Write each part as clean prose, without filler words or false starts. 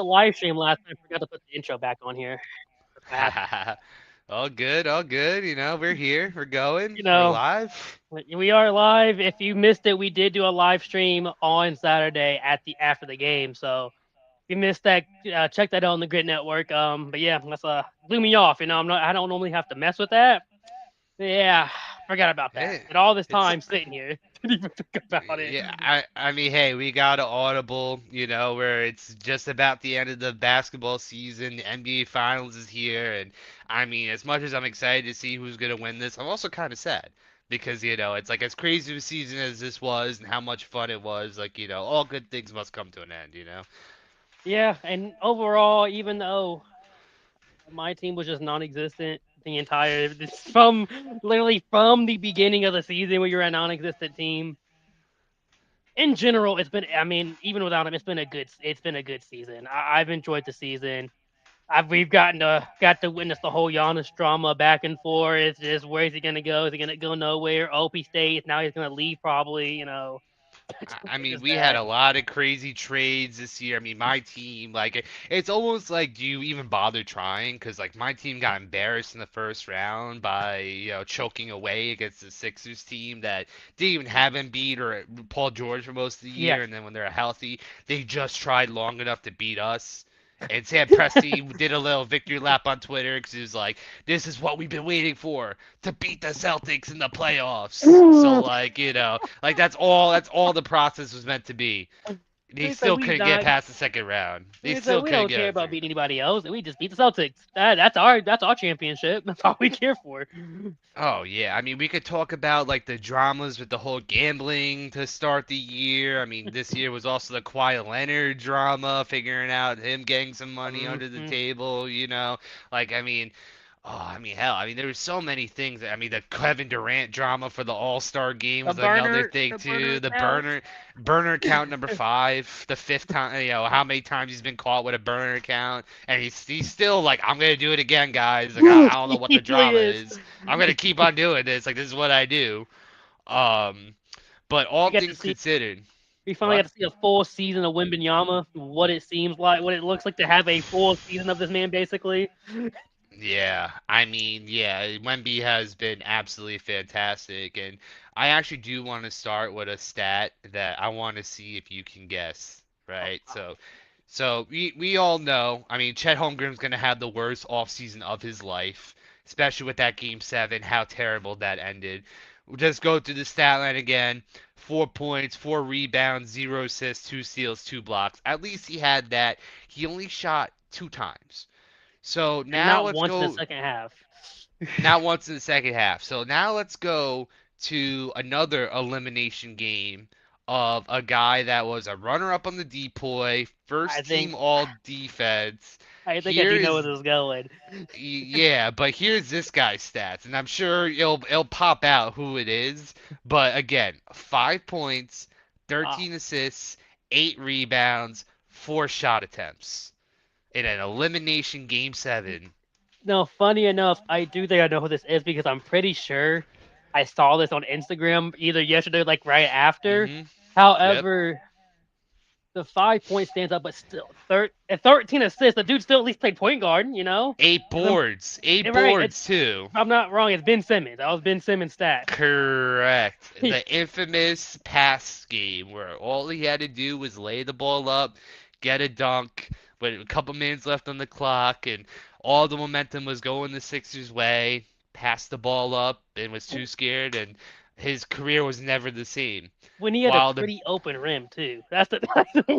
live stream last night. Forgot to put the intro back on here. That's what happened. All good, all good. We're here. We're going. You We're know, live. we are live. If you missed it, we did do a live stream on Saturday at the after the game. So if you missed that, check that out on the Grid Network. But yeah, that's blew me off. I don't normally have to mess with that. Yeah, forgot about that. Hey, And all this it's time sitting here, didn't even think about it. yeah. I mean, hey, we got an audible. Where it's just about the end of the basketball season. The NBA Finals is here, and I mean, as much as I'm excited to see who's gonna win this, I'm also kind of sad because it's like as crazy of a season as this was and how much fun it was. Like all good things must come to an end. Yeah, and overall, even though my team was just non-existent the entire from literally from the beginning of the season where you're a non-existent team. In general, it's been. I mean, even without him, It's been a good season. I've enjoyed the season. We've got to witness the whole Giannis drama back and forth. It's just where is he gonna go? Is he gonna go nowhere? Oh, he stays. Now he's gonna leave probably. I It's mean, just we had that. a lot of crazy trades this year. I mean, my team, like, it's almost like, do you even bother trying? Because, like, my team got embarrassed in the first round by, choking away against the Sixers team that didn't even have Embiid or Paul George for most of the Yeah. year. And then when they're healthy, they just tried long enough to beat us. And Sam Presti did a little victory lap on Twitter because he was like, "This is what we've been waiting for to beat the Celtics in the playoffs." So like like that's all the process was meant to be. They It's like still we couldn't get not. past the second round. They It's like still we couldn't don't get care past about it. beating anybody else. We just beat the Celtics. That's our championship. That's all we care for. Oh yeah, I mean we could talk about like the dramas with the whole gambling to start the year. I mean this year was also the Kawhi Leonard drama, figuring out him getting some money under the Mm-hmm. table. Like I mean, oh, I mean, hell, I mean, there were so many things. I mean, the Kevin Durant drama for the All-Star game was another thing The too. burner The count. burner count number 5, the fifth time, how many times he's been caught with a burner count, and he's still like, I'm gonna do it again, guys. Like, I don't know what the He really drama is. is. I'm gonna keep on doing this. Like, this is what I do. Um, but We all got to things see. considered, We finally got what? to see a full season of Wembanyama. What it seems like, what it looks like to have a full season of this man, basically. Yeah, I mean, yeah, Wemby has been absolutely fantastic, and I actually do want to start with a stat that I want to see if you can guess, Oh, right? wow. So we all know, I mean, Chet Holmgren's gonna have the worst offseason of his life, especially with that Game 7, how terrible that ended. We'll just go through the stat line again. 4 points, 4 rebounds, 0 assists, 2 steals, 2 blocks. At least he had that. He only shot 2 times. So And now not let's once in the go. second half. Not once in the second half. So now let's go to another elimination game of a guy that was a runner-up on the depoy, I first think. team all defense. I think I Here do know where is this is going. yeah, but here's this guy's stats, and I'm sure it'll pop out who it is. But again, 5 points, Uh, 13 assists, 8 rebounds, 4 shot attempts in an elimination game 7. no, funny enough, I do think I know who this is because I'm pretty sure I saw this on Instagram either yesterday, or like right after. Mm-hmm. Yep. However, the 5 point stands up, but still, 13 assists. The dude still at least played point guard, you know? Eight 'Cause I'm boards. Eight right. boards too. I'm not wrong. It's Ben Simmons. That was Ben Simmons' stats. Correct. The infamous pass game where all he had to do was lay the ball up, get a dunk with a couple minutes left on the clock, and all the momentum was going the Sixers' way. Passed the ball up and was too scared, and his career was never the same. When he had a While the pretty open rim too. That's the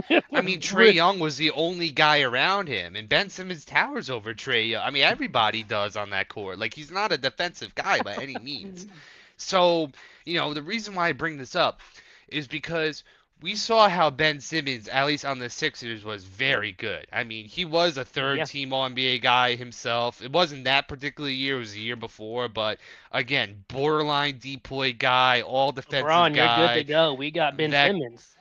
rim I was mean, Trey really. Young was the only guy around him, and Ben Simmons towers over Trey Young. I mean, everybody does on that court. Like, he's not a defensive guy by any means. So, the reason why I bring this up is because we saw how Ben Simmons, at least on the Sixers, was very good. I mean, he was a third Yeah, team All NBA guy himself. It wasn't that particular year, it was the year before, but again, borderline depoy guy, all defensive LeBron, you're good to guy. go. We got Ben That Simmons.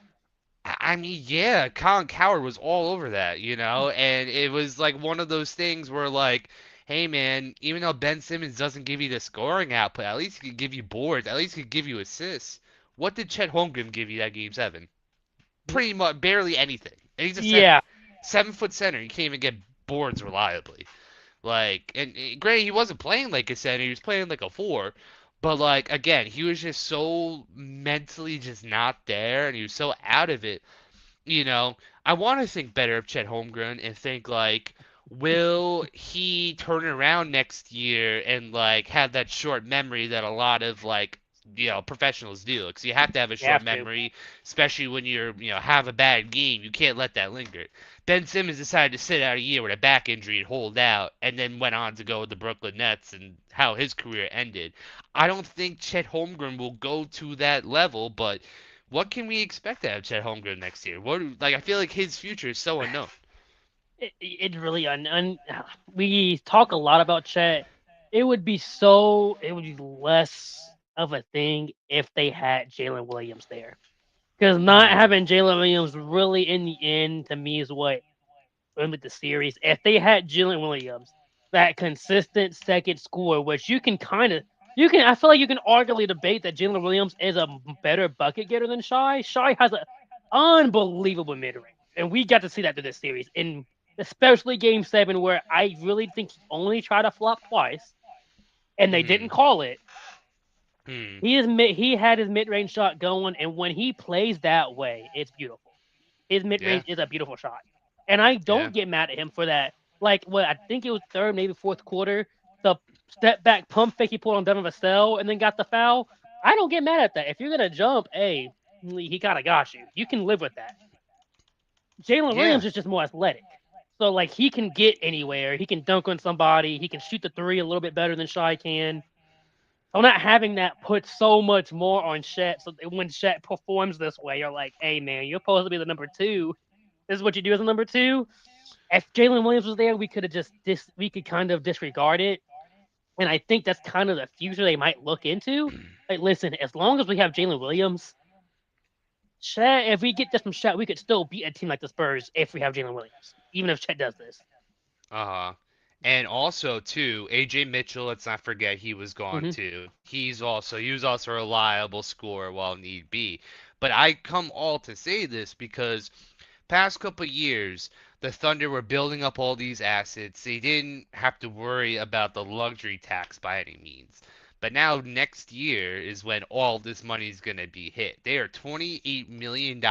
I mean, yeah, Colin Coward was all over that, and it was like one of those things where like, hey man, even though Ben Simmons doesn't give you the scoring output, at least he could give you boards, at least he could give you assists. What did Chet Holmgren give you that game 7? Pretty much barely anything. And he's a Yeah, center. 7 foot center. You can't even get boards reliably. Like, and granted, he wasn't playing like a center. He was playing like a four. But like again, he was just so mentally just not there, and he was so out of it. You know, I want to think better of Chet Holmgren and think like, will he turn around next year and like have that short memory that a lot of like professionals do? Because you have to have a You short have to. memory, especially when you're have a bad game. You can't let that linger. Ben Simmons decided to sit out a year with a back injury and hold out, and then went on to go with the Brooklyn Nets and how his career ended. I don't think Chet Holmgren will go to that level, but what can we expect out of Chet Holmgren next year? What like I feel like his future is so unknown. It really we talk a lot about Chet. It would be less of a thing if they had Jalen Williams there. Because not Hmm. having Jalen Williams really in the end to me is what limit the series. If they had Jalen Williams, that consistent second score, which I feel like you can arguably debate that Jalen Williams is a better bucket getter than Shy. Shy has an unbelievable mid range, and we got to see that through this series, in especially Game 7, where I really think he only tried to flop twice, and they Hmm. didn't call it. Hmm. He had his mid range shot going, and when he plays that way, it's beautiful. His mid Yeah. range is a beautiful shot, and I Yeah. don't get mad at him for that. Like what I think it was third, maybe fourth quarter, the step back pump fake he pulled on Devin Vassell and then got the foul. I don't get mad at that. If you're gonna jump, hey, he kind of got you. You can live with that. Jalen Yeah. Williams is just more athletic, so like he can get anywhere. He can dunk on somebody. He can shoot the three a little bit better than Shy can. So not having that puts so much more on Shet. So when Shet performs this way, you're like, hey man, you're supposed to be the number two. This is what you do as a number two. If Jalen Williams was there, we could have we could kind of disregard it. And I think that's kind of the future they might look into. Like, listen, as long as we have Jalen Williams, Chet, if we get this from Chet, we could still beat a team like the Spurs if we have Jalen Williams, even if Chet does this. Uh-huh. And also too, AJ Mitchell, let's not forget he was gone Hmm. too. He was also a reliable scorer while need be. But I come all to say this because past couple years, the Thunder were building up all these assets. They didn't have to worry about the luxury tax by any means. But now next year is when all this money is going to be hit. They are $28 million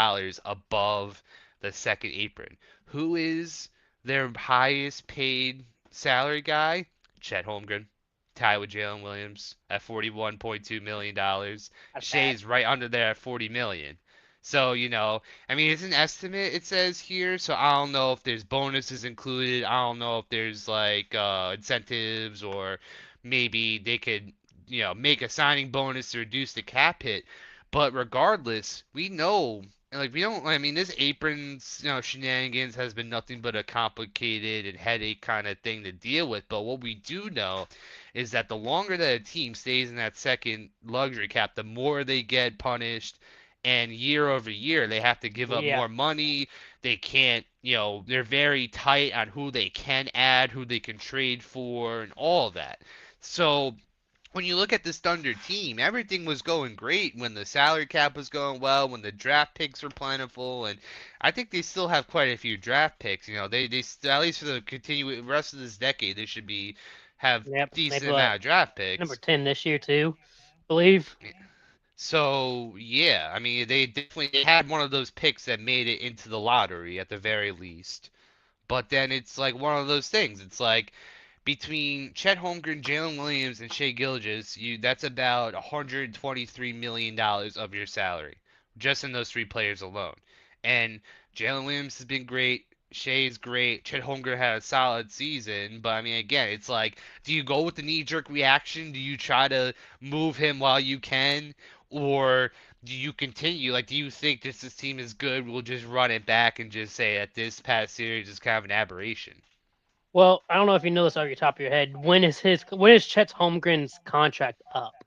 above the second apron. Who is their highest paid salary guy? Chet Holmgren. Tied with Jalen Williams at $41.2 million. That's bad. Shea's right under there at 40 million. So, I mean, it's an estimate, it says here, so I don't know if there's bonuses included. I don't know if there's like incentives or maybe they could, make a signing bonus to reduce the cap hit. But regardless, we know, and like we don't, I mean, this aprons, shenanigans has been nothing but a complicated and headache kind of thing to deal with. But what we do know is that the longer that a team stays in that second luxury cap, the more they get punished and year over year they have to give up Yeah. more money. They can't, they're very tight on who they can add, who they can trade for, and all of that. So when you look at this Thunder team, everything was going great when the salary cap was going well, when the draft picks were plentiful, and I think they still have quite a few draft picks. At least for the rest of this decade, they should be have Yep. Maybe decent what amount of draft number picks. 10 this year too, I believe. So yeah, I mean they had one of those picks that made it into the lottery at the very least. But then it's like one of those things. It's like between Chet Holmgren, Jalen Williams, and Shea Gilgeous, that's about $123 million of your salary just in those three players alone. And Jalen Williams has been great. Shea's great. Chet Holmgren had a solid season, but I mean, again, it's like, do you go with the knee-jerk reaction? Do you try to move him while you can, or do you continue? Like, do you think this team is good? We'll just run it back and just say that this past series is kind of an aberration. Well, I don't know if you know this off your top of your head. When is Chet Holmgren's contract up?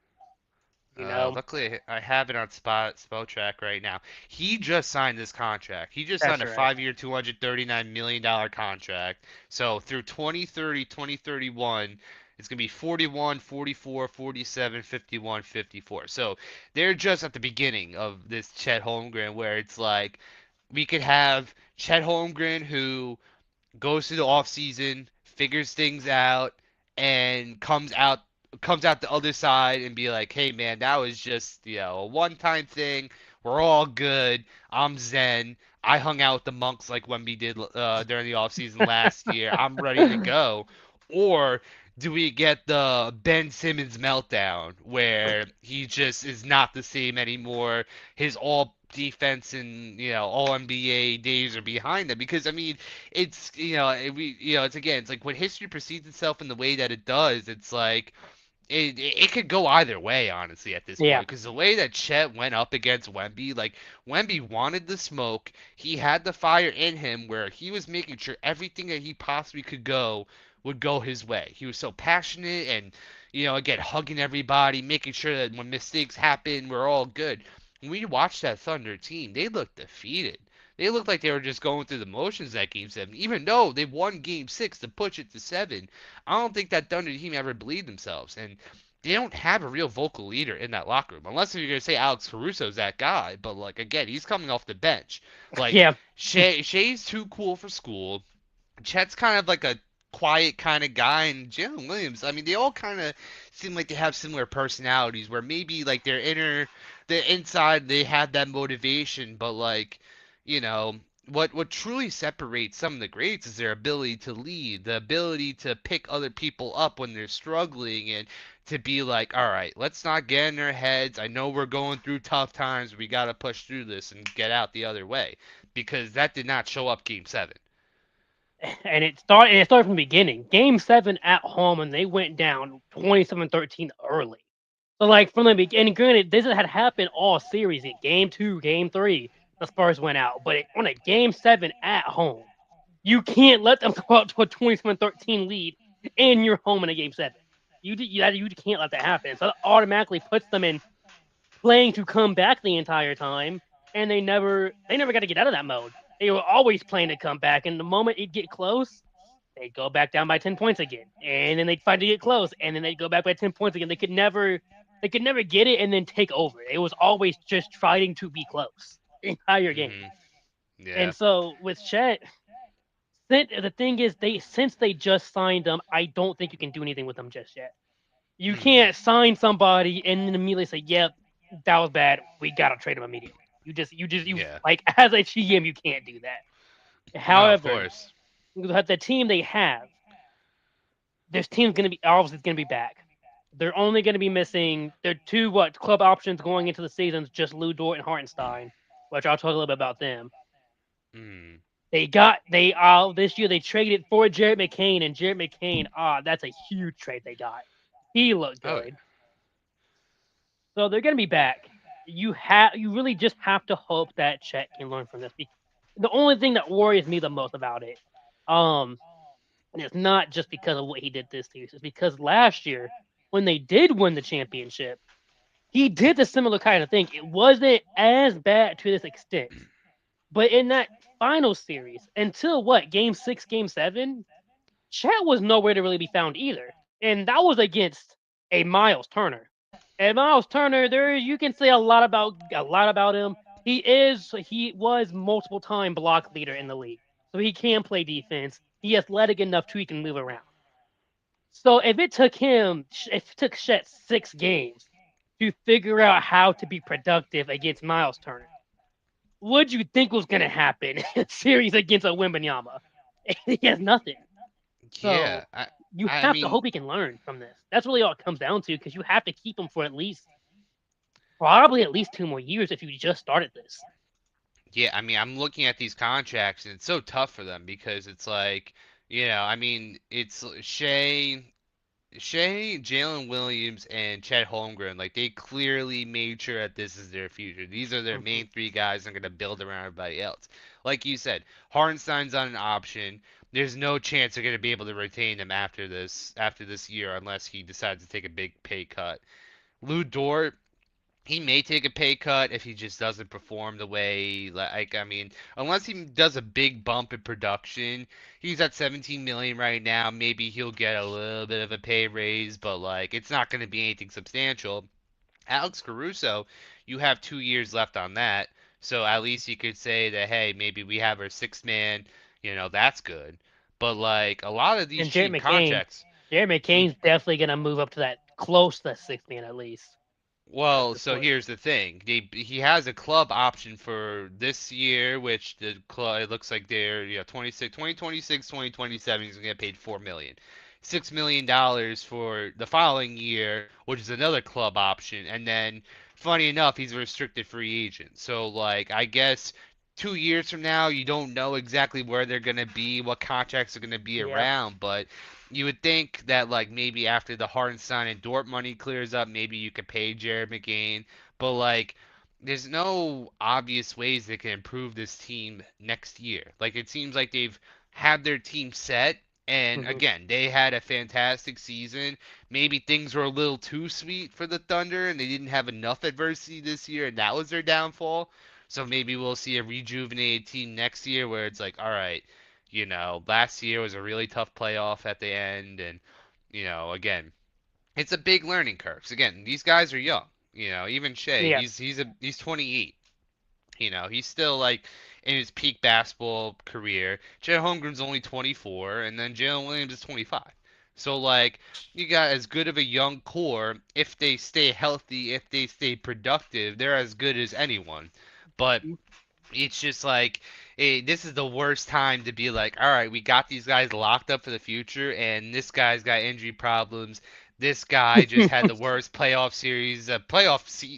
You know, Luckily, I have it on spell track right now. He just signed this contract. He just signed that's a right. 5-year, $239 million contract. So through 2030, 2031, it's going to be 41, 44, 47, 51, 54. So they're just at the beginning of this Chet Holmgren where it's like We could have Chet Holmgren, who goes through the off season, figures things out, and comes out the other side and be like, "Hey man, that was just a one-time thing. We're all good. I'm zen. I hung out with the monks like Wemby did during the off season last year. I'm ready to go." Or do we get the Ben Simmons meltdown where he just is not the same anymore? His all defense and all NBA days are behind him because I mean it's it's again it's like when history precedes itself in the way that it does, it's like it could go either way, honestly, at this Yeah, point. Because the way that Chet went up against Wemby, like Wemby wanted the smoke, he had the fire in him, where he was making sure everything that he possibly could go would go his way. He was so passionate and again hugging everybody, making sure that when mistakes happen, we're all good. When we watched that Thunder team, they looked defeated. They looked like they were just going through the motions that game seven, even though they won game six to push it to seven. I don't think that Thunder team ever believed themselves, and they don't have a real vocal leader in that locker room. Unless you're gonna say Alex Caruso's that guy, but like again, he's coming off the bench. Like yeah, Shea's too cool for school. Chet's kind of like a quiet kind of guy, and Jalen Williams. I mean, they all kind of seem like they have similar personalities, where maybe like the inside, they have that motivation, but like, you know, what truly separates some of the greats is their ability to lead, the ability to pick other people up when they're struggling, and to be like, all right, let's not get in our heads. I know we're going through tough times. We got to push through this and get out the other way, because that did not show up game seven. and it started from the beginning. Game 7 at home, and they went down 27-13 early. So like from the beginning, granted, this had happened all series. In game 2, game 3, the Spurs went out, but on a game 7 at home, you can't let them go out to a 27-13 lead in your home in a game 7. You can't let that happen. So that automatically puts them in playing to come back the entire time, and they never got to get out of that mode. They were always playing to come back, and the moment it get close, they'd go back down by 10 points again, and then they'd fight to get close, and then they'd go back by 10 points again. They could never get it and then take over. It was always just trying to be close the entire game. Hmm. And Yeah. so with Chet, the thing is, since they just signed him, I don't think you can do anything with them just yet. You Hmm. can't sign somebody and then immediately say, "Yep, that was bad. We gotta trade him immediately." You Yeah. like as a GM, you can't do that. No, of However, course. the team they have, this team's gonna be obviously gonna be back. They're only gonna be missing their two club options going into the seasons, just Lou Dort and Hartenstein, which I'll talk a little bit about them. Hmm. They this year they traded for Jared McCain, and Jared McCain, that's a huge trade they got. He looked Oh, good. So they're going to be back. You really just have to hope that Chet can learn from this. The only thing that worries me the most about it, um, and it's not just because of what he did this season, it's because last year when they did win the championship, he did the similar kind of thing. It wasn't as bad to this extent, but in that final series, until game 6, game 7, Chet was nowhere to really be found either, and that was against a Miles Turner. And Miles Turner, there you can say a lot about him. He was multiple time block leader in the league, so he can play defense. He athletic enough to he can move around. So if it took Chet 6 games to figure out how to be productive against Miles Turner, what do you think was going to happen in a series against a Wembanyama? He has nothing. yeah. So you I have to mean, hope he can learn from this. That's really all it comes down to because you have to keep him for probably at least 2 more years if you just started this. yeah. I mean, I'm looking at these contracts, and it's so tough for them because it's like, I mean, it's Jalen Williams, and Chet Holmgren, like they clearly made sure that this is their future. These are their Hmm. main three guys that are gonna build around everybody else. Like you said, Hartenstein's on an option. There's no chance they're gonna be able to retain him after this year unless he decides to take a big pay cut. Lou Dort, he may take a pay cut if he just doesn't perform the way, like, I mean, unless he does a big bump in production. He's at 17 million right now. Maybe he'll get a little bit of a pay raise, but like it's not going to be anything substantial. Alex Caruso, you have 2 years left on that. So at least you could say that, hey, maybe we have our sixth man, that's good. But like a lot of these And cheap contracts. Jared Mm. McCain's definitely gonna move up to that close to that sixth man at least at Well, this so point. here's the thing. He has a club option for this year, which the club it looks like they're 2026, 2027. He's gonna get paid 4 million. $6 million for the following year, which is another club option, and then funny enough, he's a restricted free agent. So like I guess 2 years from now, you don't know exactly where they're gonna be, what contracts are gonna be Yeah, around, but you would think that like maybe after the Hartenstein and Dort money clears up, maybe you could pay Jared McCain. But like, there's no obvious ways they can improve this team next year. Like it seems like they've had their team set. And hmm again, they had a fantastic season. Maybe things were a little too sweet for the Thunder, and they didn't have enough adversity this year, and that was their downfall. So maybe we'll see a rejuvenated team next year where it's like, all right, last year was a really tough playoff at the end, and again, it's a big learning curve. 'Cause again, these guys are young. Even Shea, yeah, he's 28. He's still like in his peak basketball career. Chet Holmgren's only 24, and then Jalen Williams is 25. So like, you got as good of a young core. If they stay healthy, if they stay productive, they're as good as anyone. But it's just like this is the worst time to be like, all right, we got these guys locked up for the future, and this guy's got injury problems. This guy just had the worst playoff series,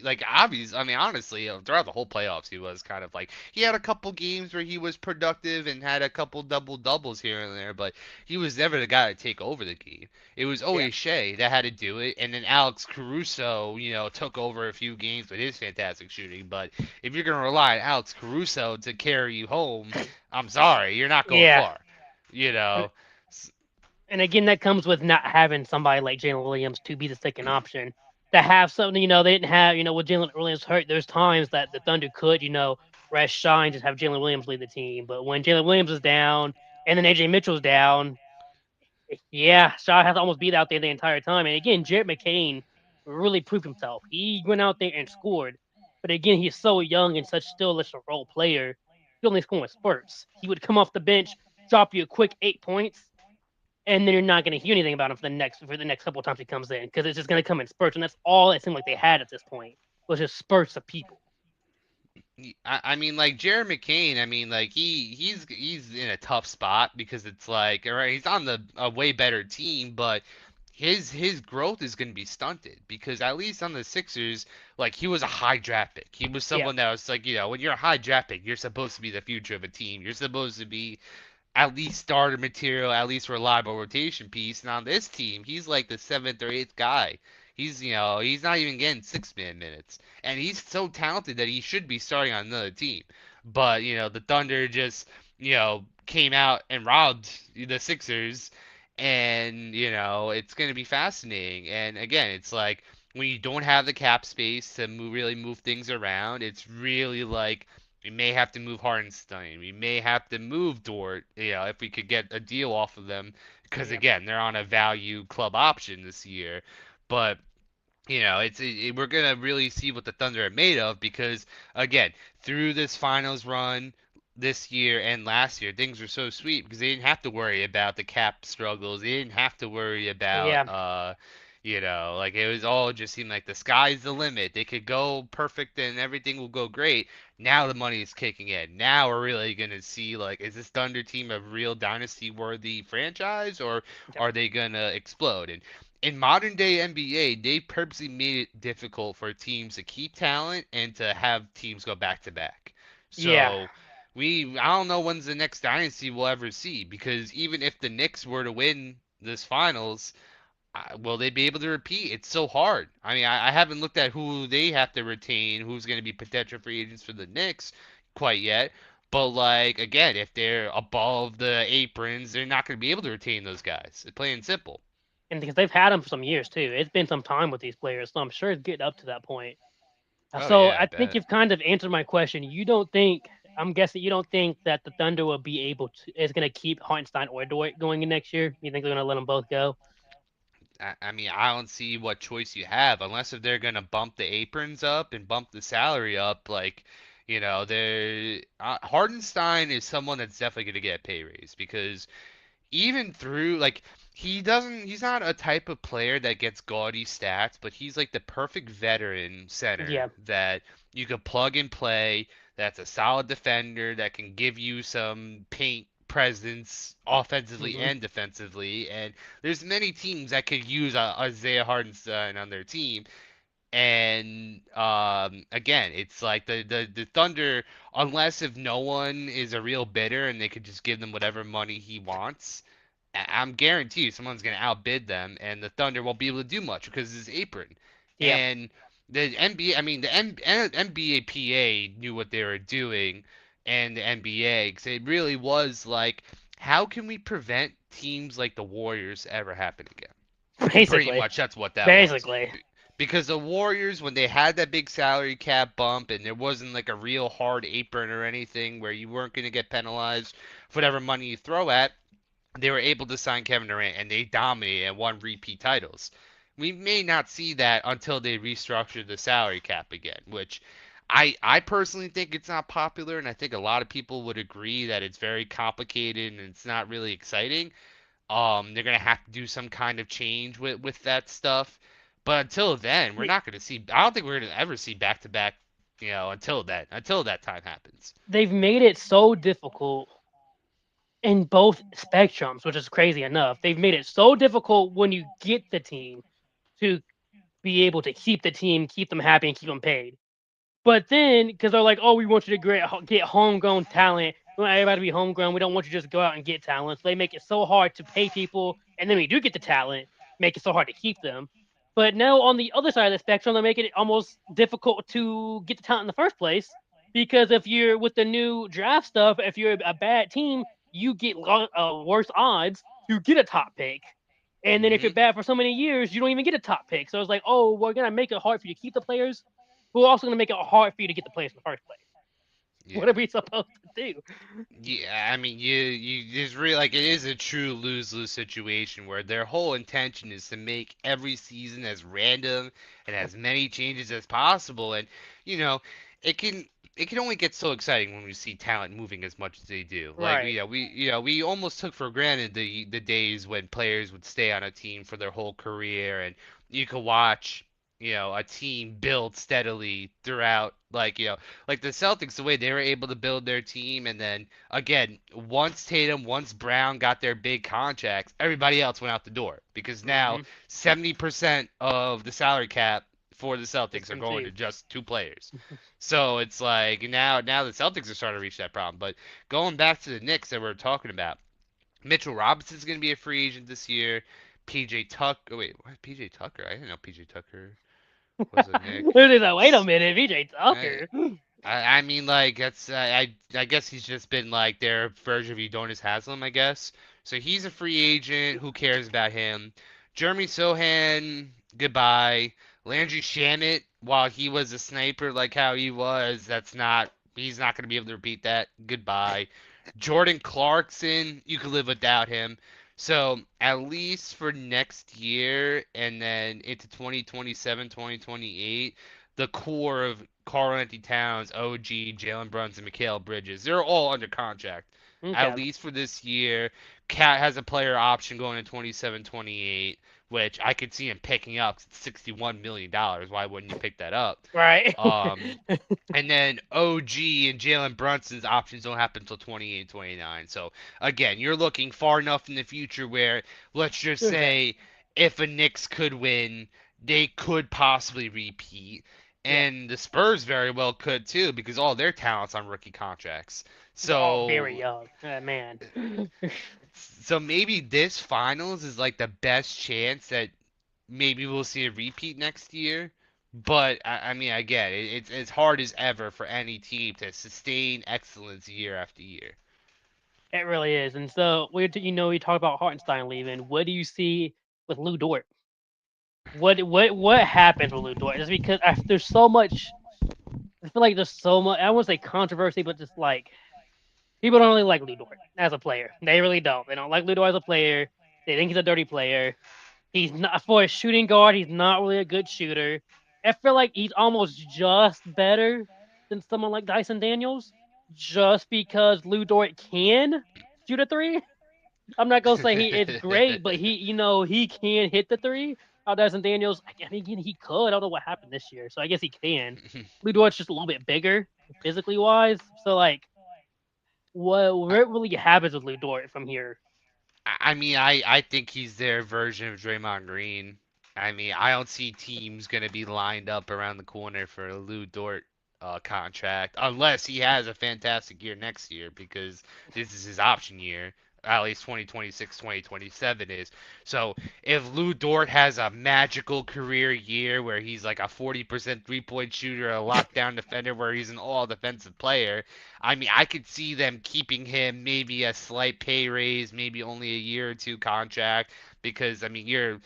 like obvious. I mean, honestly, throughout the whole playoffs, he was kind of like he had a couple games where he was productive and had a couple double doubles here and there, but he was never the guy to take over the game. It was yeah, always Shea that had to do it, and then Alex Caruso, took over a few games with his fantastic shooting, but if you're going to rely on Alex Caruso to carry you home, I'm sorry, you're not going yeah. far. You And, know, and again, that comes with not having somebody like Jalen Williams to be the second option. To have something, they didn't have, with Jalen Williams hurt, there's times that the Thunder could, rest shine, just have Jalen Williams lead the team. But when Jalen Williams is down and then AJ Mitchell's down, yeah, Shaw has to almost beat out there the entire time. And again, Jared McCain really proved himself. He went out there and scored. But again, he's so young and such a role player. He only scoring spurts. He would come off the bench, drop you a quick 8 points, and then you're not going to hear anything about him for the next couple of times he comes in because it's just going to come in spurts, and that's all it seemed like they had at this point was just spurts of people. I mean, like Jared McCain. I mean, like he's in a tough spot because it's like, all right, he's on a way better team, but his growth is going to be stunted because at least on the Sixers, like he was a high draft pick. He was Yeah, someone that was like, when you're a high draft pick, you're supposed to be the future of a team. You're supposed to be at least starter material, at least reliable rotation piece. And on this team, he's like the seventh or eighth guy. He's not even getting 6 man minutes. And he's so talented that he should be starting on another team. But, the Thunder just, came out and robbed the Sixers. And, it's going to be fascinating. And again, it's like when you don't have the cap space to really move things around, it's really like we may have to move Hartenstein. We may have to move Dort, if we could get a deal off of them. Because yeah, again, they're on a value club option this year. But we're gonna really see what the Thunder are made of because again, through this finals run this year and last year, things were so sweet because they didn't have to worry about the cap struggles. They didn't have to worry about yeah. like it was all just seemed like the sky's the limit. They could go perfect and everything will go great. Now the money is kicking in. Now we're really gonna see like is this Thunder team a real dynasty worthy franchise or are they gonna explode? And in modern day NBA, they purposely made it difficult for teams to keep talent and to have teams go back to back. Yeah. So I don't know when's the next dynasty we'll ever see because even if the Knicks were to win this finals, will they be able to repeat? It's so hard. I mean, I haven't looked at who they have to retain, who's going to be potential free agents for the Knicks quite yet. But like again, if they're above the aprons, they're not going to be able to retain those guys. It's plain and simple. And because they've had him for some years too. It's been some time with these players, so I'm sure it's getting up to that point. Oh So yeah, I I think bet. you've kind of answered my question. I'm guessing you don't think that the Thunder will be able to is going to keep Hartenstein or Dort going in next year. You think they're going to let them both go? I mean, I don't see what choice you have unless if they're gonna bump the aprons up and bump the salary up. Like, Hardenstein is someone that's definitely going to get a pay raise because even through like he's not a type of player that gets gaudy stats, but he's like the perfect veteran center Yeah. that you could plug and play, that's a solid defender that can give you some paint presence offensively Hmm. and defensively, and there's many teams that could use Isaiah Hardenstein on their team. And again, it's like the Thunder, unless if no one is a real bidder and they could just give them whatever money he wants, I'm guaranteed someone's going to outbid them, and the Thunder won't be able to do much because of his apron. Yeah. And the NBA, I mean, the NBA PA knew what they were doing, and the NBA, because it really was like, how can we prevent teams like the Warriors ever happen again? And pretty Basically. much that's what that was. Basically. Because the Warriors, when they had that big salary cap bump and there wasn't like a real hard apron or anything where you weren't going to get penalized for whatever money you throw at, they were able to sign Kevin Durant and they dominated and won repeat titles. We may not see that until they restructure the salary cap again, which I personally think it's not popular, and I think a lot of people would agree that it's very complicated and it's not really exciting. They're gonna have to do some kind of change with that stuff. But until then, we're not gonna see. I don't think we're gonna ever see back to back. Until that time happens. They've made it so difficult in both spectrums, which is crazy enough. They've made it so difficult when you get the team to be able to keep the team, keep them happy, and keep them paid. But then, because they're like, oh, we want you to get homegrown talent. We want everybody to be homegrown. We don't want you to just go out and get talent. So they make it so hard to pay people. And then when you do get the talent, make it so hard to keep them. But now on the other side of the spectrum, they're making it almost difficult to get the talent in the first place. Because if you're with the new draft stuff, if you're a bad team, you get worse odds to get a top pick. And then if you're Hmm. bad for so many years, you don't even get a top pick. So it's like, oh, we're gonna make it hard for you to keep the players, but we're also gonna make it hard for you to get the players in the first place. What Yeah. are we supposed to do? Yeah, I mean, you just really like it is a true lose-lose situation where their whole intention is to make every season as random and as many changes as possible, and you know, it can it can only get so exciting when we see talent moving as much as they do. Like, Right. we almost took for granted the days when players would stay on a team for their whole career, and you could watch. A team build steadily throughout, like the Celtics, the way they were able to build their team, and then again, once Tatum, once Brown got their big contracts, everybody else went out the door because now Mm-hmm. 70% of the salary cap for the It's Celtics are them going too. to just two players. So it's like now the Celtics are starting to reach that problem. But going back to the Knicks that we are talking about, Mitchell Robinson's going to be a free agent this year. PJ Tucker, wait, what? PJ Tucker? I didn't know PJ Tucker was a Knick. Wait a minute, VJ I, Tucker. I mean, like that's I guess he's just been like their version of Udonis Haslam, I guess. So he's a free agent. Who cares about him? Jeremy Sohan, goodbye. Landry Shamet, while he was a sniper like how he was, he's not going to be able to repeat that. Goodbye. Jordan Clarkson, you could live without him. So at least for next year and then into 2027, 2028, the core of Karl Anthony Towns, OG, Jalen Brunson, Mikal Bridges, they're all under contract. At Okay. least for this year. Cat has a player option going in 27, 28, which I could see him picking up. It's $61 million. Why wouldn't you pick that up? Right. And then OG and Jalen Brunson's options don't happen until 28 and 29. So again, you're looking far enough in the future where let's just Okay. say if a Knicks could win, they could possibly repeat. Yeah. And the Spurs very well could too because all their talents on rookie contracts. They're all very So young. Man. so maybe this finals is like the best chance that maybe we'll see a repeat next year. But I mean, again, it's as hard as ever for any team to sustain excellence year after year. It really is. And so we talk about Hartenstein leaving. What do you see with Lou Dort? What happens with Lou Dort? Just because there's so much. I feel like there's so much. I won't say controversy, but just like people don't really like Lou Dort as a player. They really don't. They don't like Lou Dort as a player. They think he's a dirty player. He's not for a shooting guard. He's not really a good shooter. I feel like he's almost just better. than someone like Dyson Daniels, just because Lou Dort can shoot a three. I'm not gonna say he is great, but he can hit the three. Dyson Daniels, I mean, again, he could. I don't know what happened this year, so I guess he can. Lou Dort's just a little bit bigger, physically wise. So like, what really happens with Lou Dort from here? I think he's their version of Draymond Green. I mean, I don't see teams gonna be lined up around the corner for a Lou Dort contract unless he has a fantastic year next year because this is his option year. At least 2026, 2027 is. So if Lou Dort has a magical career year where he's like a 40% three-point shooter, a lockdown defender, where he's an all defensive player, I mean, I could see them keeping him maybe a slight pay raise, maybe only a year or two contract, because I mean, you're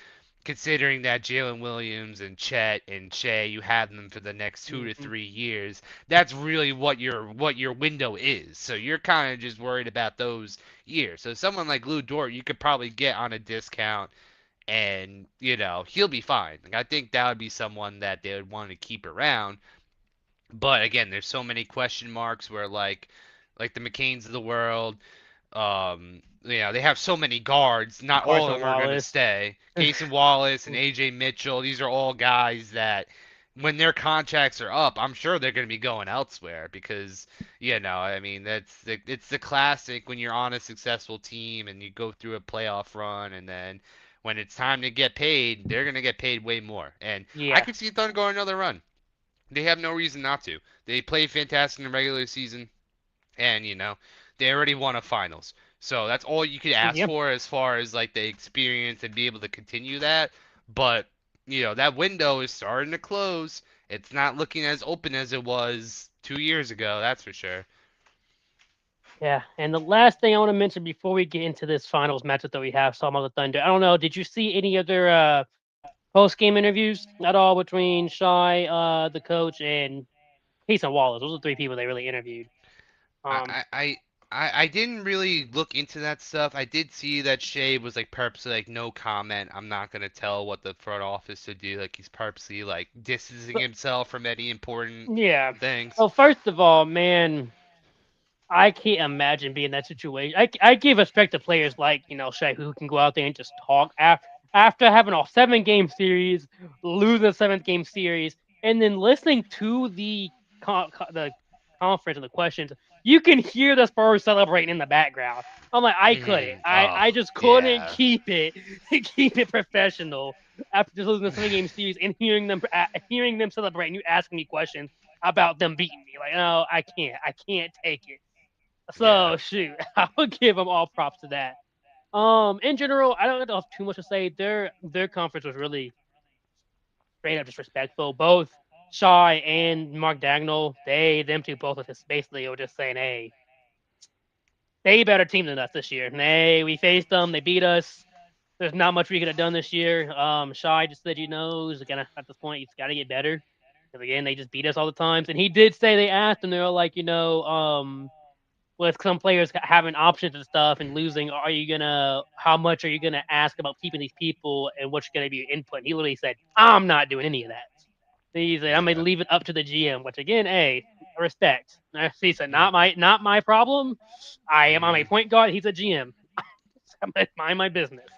considering that Jalen Williams and Chet and Shea, you have them for the next 2 to 3 years. That's really what your window is. So you're kind of just worried about those years. So someone like Lou Dort, you could probably get on a discount, and he'll be fine. Like I think that would be someone that they would want to keep around. But again, there's so many question marks where like the McCains of the world, they have so many guards. Not all of Carson them are going to Wallace. stay. Cason Wallace and AJ Mitchell, these are all guys that when their contracts are up, I'm sure they're going to be going elsewhere because, I mean, it's the classic when you're on a successful team and you go through a playoff run and then when it's time to get paid, they're going to get paid way more. And I Yeah, could see Thunder going another run. They have no reason not to. They played fantastic in the regular season, and they already won a finals. So that's all you could ask yeah, for as far as like the experience and be able to continue that. But that window is starting to close. It's not looking as open as it was 2 years ago. That's for sure. yeah. And the last thing I want to mention before we get into this finals matchup that we have, some of the Thunder. I don't know. Did you see any other post game interviews at all between Shy, the coach, and Case and Wallace? Those are three people they really interviewed. I Um, I. I I didn't really look into that stuff. I did see that Shea was like purposely like no comment. I'm not gonna tell what the front office to do. Like he's purposely like distancing but, himself from any important yeah. things. Well, first of all, man, I can't imagine being in that situation. I give respect to players like Shaq who can go out there and just talk after having a 7 game series, lose a seventh game series, and then listening to the conference and the questions. You can hear the Spurs celebrating in the background. I'm like, I couldn't. I Oh, just couldn't yeah. keep it keep it professional after just losing a 7 game series and hearing them celebrate and you asking me questions about them beating me. Like, no, I can't take it. Yeah. So shoot, I would give them all props to that. In general, I don't have too much to say. Their conference was really straight up disrespectful. Both Shy and Mark Dagnall, them two both basically were just saying, "Hey, they a better team than us this year. And hey, we faced them, they beat us. There's not much we could have done this year." Shy just said, he's gonna at this point, he's got to get better because again, they just beat us all the times. And he did say they asked him, they were like, with some players having options and stuff and losing, how much are you gonna ask about keeping these people and what's gonna be your input? And he literally said, I'm not doing any of that. He said, I'm gonna Yeah. leave it up to the GM, which again, hey, respect. He said, Mm, not my problem. I'm a mm. point guard. He's a GM. I'm gonna mind my business.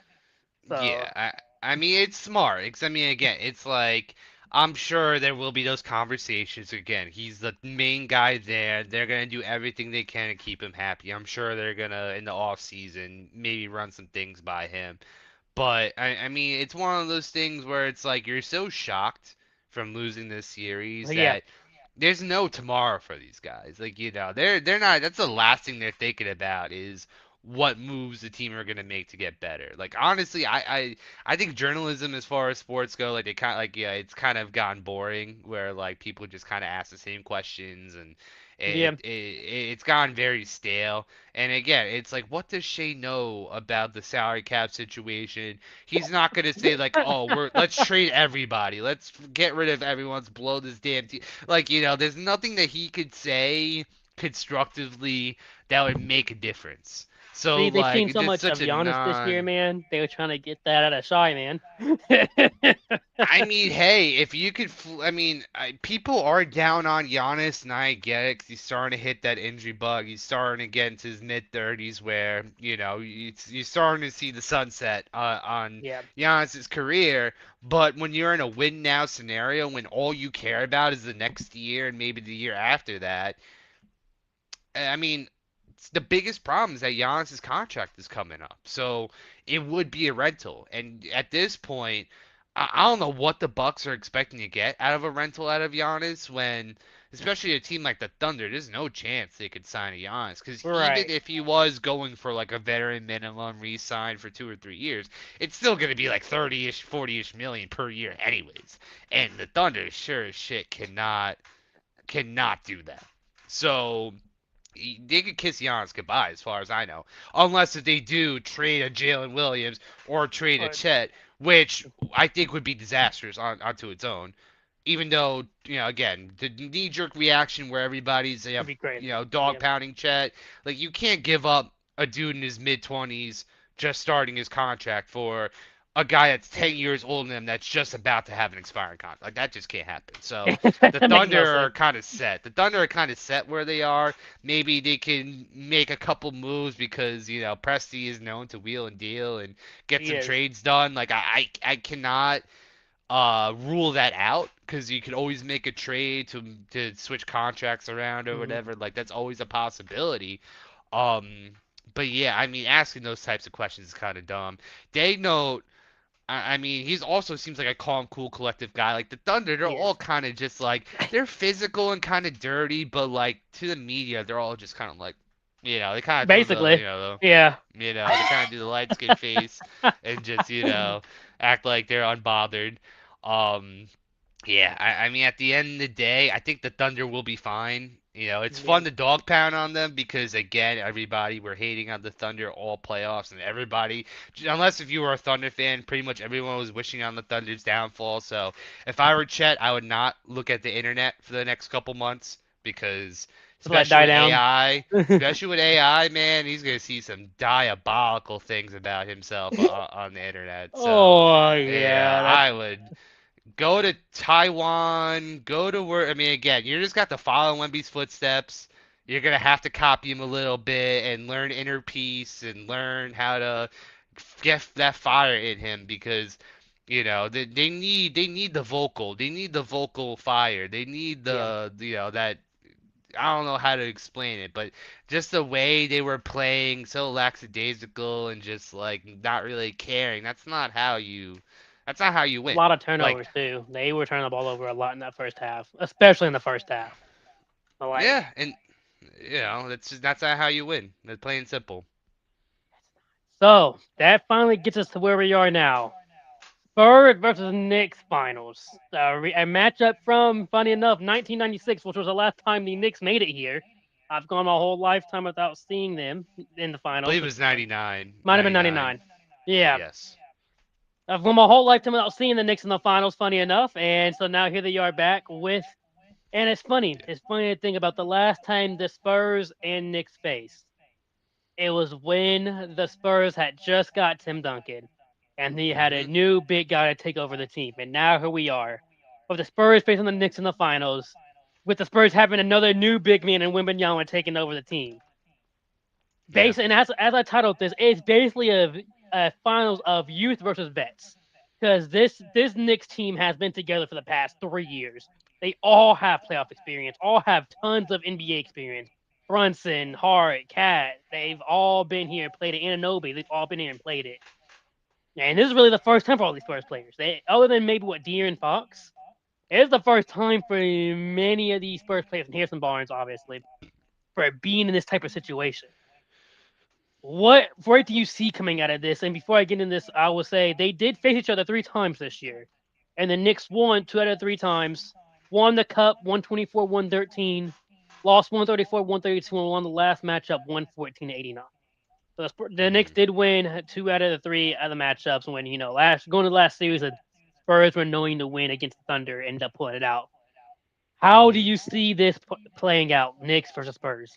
So Yeah, I mean it's smart. I mean again, it's like I'm sure there will be those conversations again. He's the main guy there. They're gonna do everything they can to keep him happy. I'm sure they're gonna in the off season maybe run some things by him. But I mean it's one of those things where it's like you're so shocked from losing this series yeah, that there's no tomorrow for these guys. Like, they're not that's the last thing they're thinking about is what moves the team are gonna make to get better. Like honestly, I think journalism as far as sports go, like they kind of like yeah, it's kind of gotten boring where like people just kind of ask the same questions and yeah. it's gone very stale. And again, it's like what does Shea know about the salary cap situation? He's not gonna say like, oh, let's trade everybody, let's get rid of everyone, let's blow this damn team. Like, there's nothing that he could say constructively that would make a difference. So See, they've seen like so just much such of a Giannis this year, non. man. They were trying to get that out of Shy, man. I mean, hey, if you could, I mean, people are down on Giannis, and I get it 'cause he's starting to hit that injury bug. He's starting to get into his mid-30s, where you're starting to see the sunset on Yeah, Giannis's career. But when you're in a win now scenario, when all you care about is the next year and maybe the year after that, I mean, the biggest problem is that Giannis's contract is coming up, so it would be a rental. And at this point, I don't know what the Bucks are expecting to get out of a rental out of Giannis when, especially a team like the Thunder, there's no chance they could sign a Giannis because even right. if he was going for like a veteran minimum re-sign for 2 or 3 years, it's still going to be like 30-ish, 40-ish million per year anyways. And the Thunder sure as shit cannot do that. So they could kiss Giannis goodbye, as far as I know, unless if they do trade a Jalen Williams or trade a Or Chet, which I think would be disastrous onto its own. Even though, again, the knee-jerk reaction where everybody's it'd be great. dog Yeah, pounding Chet, like you can't give up a dude in his mid-20s just starting his contract for a guy that's 10 years older than him that's just about to have an expiring contract. Like that just can't happen. So the that makes no Thunder are sense. kind of set. The Thunder are kind of set where they are. Maybe they can make a couple moves because Presti is known to wheel and deal and get He some is. trades done. Like I cannot rule that out because you could always make a trade to switch contracts around or Hmm. whatever. Like that's always a possibility. Um, but yeah, I mean, asking those types of questions is kind of dumb. They know. I mean, he's also seems like a calm, cool, collective guy. Like the Thunder, they're He is. all kind of just like they're physical and kind of dirty, but like to the media, they're all just kind of like, they kind of throw the, Basically, yeah. they kind of do the light skin face and just, act like they're unbothered. Um, yeah, I mean, at the end of the day, I think the Thunder will be fine. It's Yeah. fun to dog pound on them because, again, everybody were hating on the Thunder all playoffs, and everybody, unless if you were a Thunder fan, pretty much everyone was wishing on the Thunder's downfall. So if I were Chet, I would not look at the internet for the next couple months because, Just let it die down. especially with AI, man, he's gonna see some diabolical things about himself on the internet. So, Oh yeah, that's I would go to Taiwan, go to where, I mean, again, you just got to follow Wemby's footsteps. You're gonna have to copy him a little bit and learn inner peace and learn how to get that fire in him because they need the vocal fire. They need yeah. that I don't know how to explain it, but just the way they were playing so lackadaisical and just like not really caring. That's not how you A win. lot of Like turnovers too. They were turning the ball over a lot in that first half, especially in the first half. But like, yeah, and that's not how you win. That's plain and simple. so that finally gets us to where we are now. Spurs versus Knicks finals. A matchup from, funny enough, 1996, which was the last time the Knicks made it here. I've gone my whole lifetime without seeing them in the I finals. believe it was 99, Might have been 99. 99. Yeah. Yes. I've gone my whole lifetime without seeing the Knicks in the finals, funny enough. And so now here they are back with. And it's funny. Yeah. It's funny to think about the last time the Spurs and Knicks faced. It was when the Spurs had just got Tim Duncan, and he had a Mhm. new big guy to take over the team. And now here we are, with the Spurs facing the Knicks in the finals, with the Spurs having another new big man in Wembanyama taking over the team. Yeah. And as I titled this, it's basically a finals of youth versus vets, because this Knicks team has been together for the past 3 years. They all have playoff experience, all have tons of NBA experience. Brunson, Hart, Cat, they've all been here and played it. Ananobi, they've all been here and played it. And this is really the first time for all these Spurs players. Other than maybe what De'Aaron Fox, it's the first time for many of these Spurs players, and Harrison Barnes, obviously, for being in this type of situation. What do you see coming out of this? And before I get into this, I will say they did face each other 3 times this year. And the Knicks won 2 out of 3 times. Won the cup 124 113, lost 134 132, and won the last matchup 114 89. So the Knicks Mhm. did win 2 out of the 3 other matchups when, last going to the last series, the Spurs were knowing to win against the Thunder, ended up pulling it out. How do Mhm. you see this playing out, Knicks versus Spurs?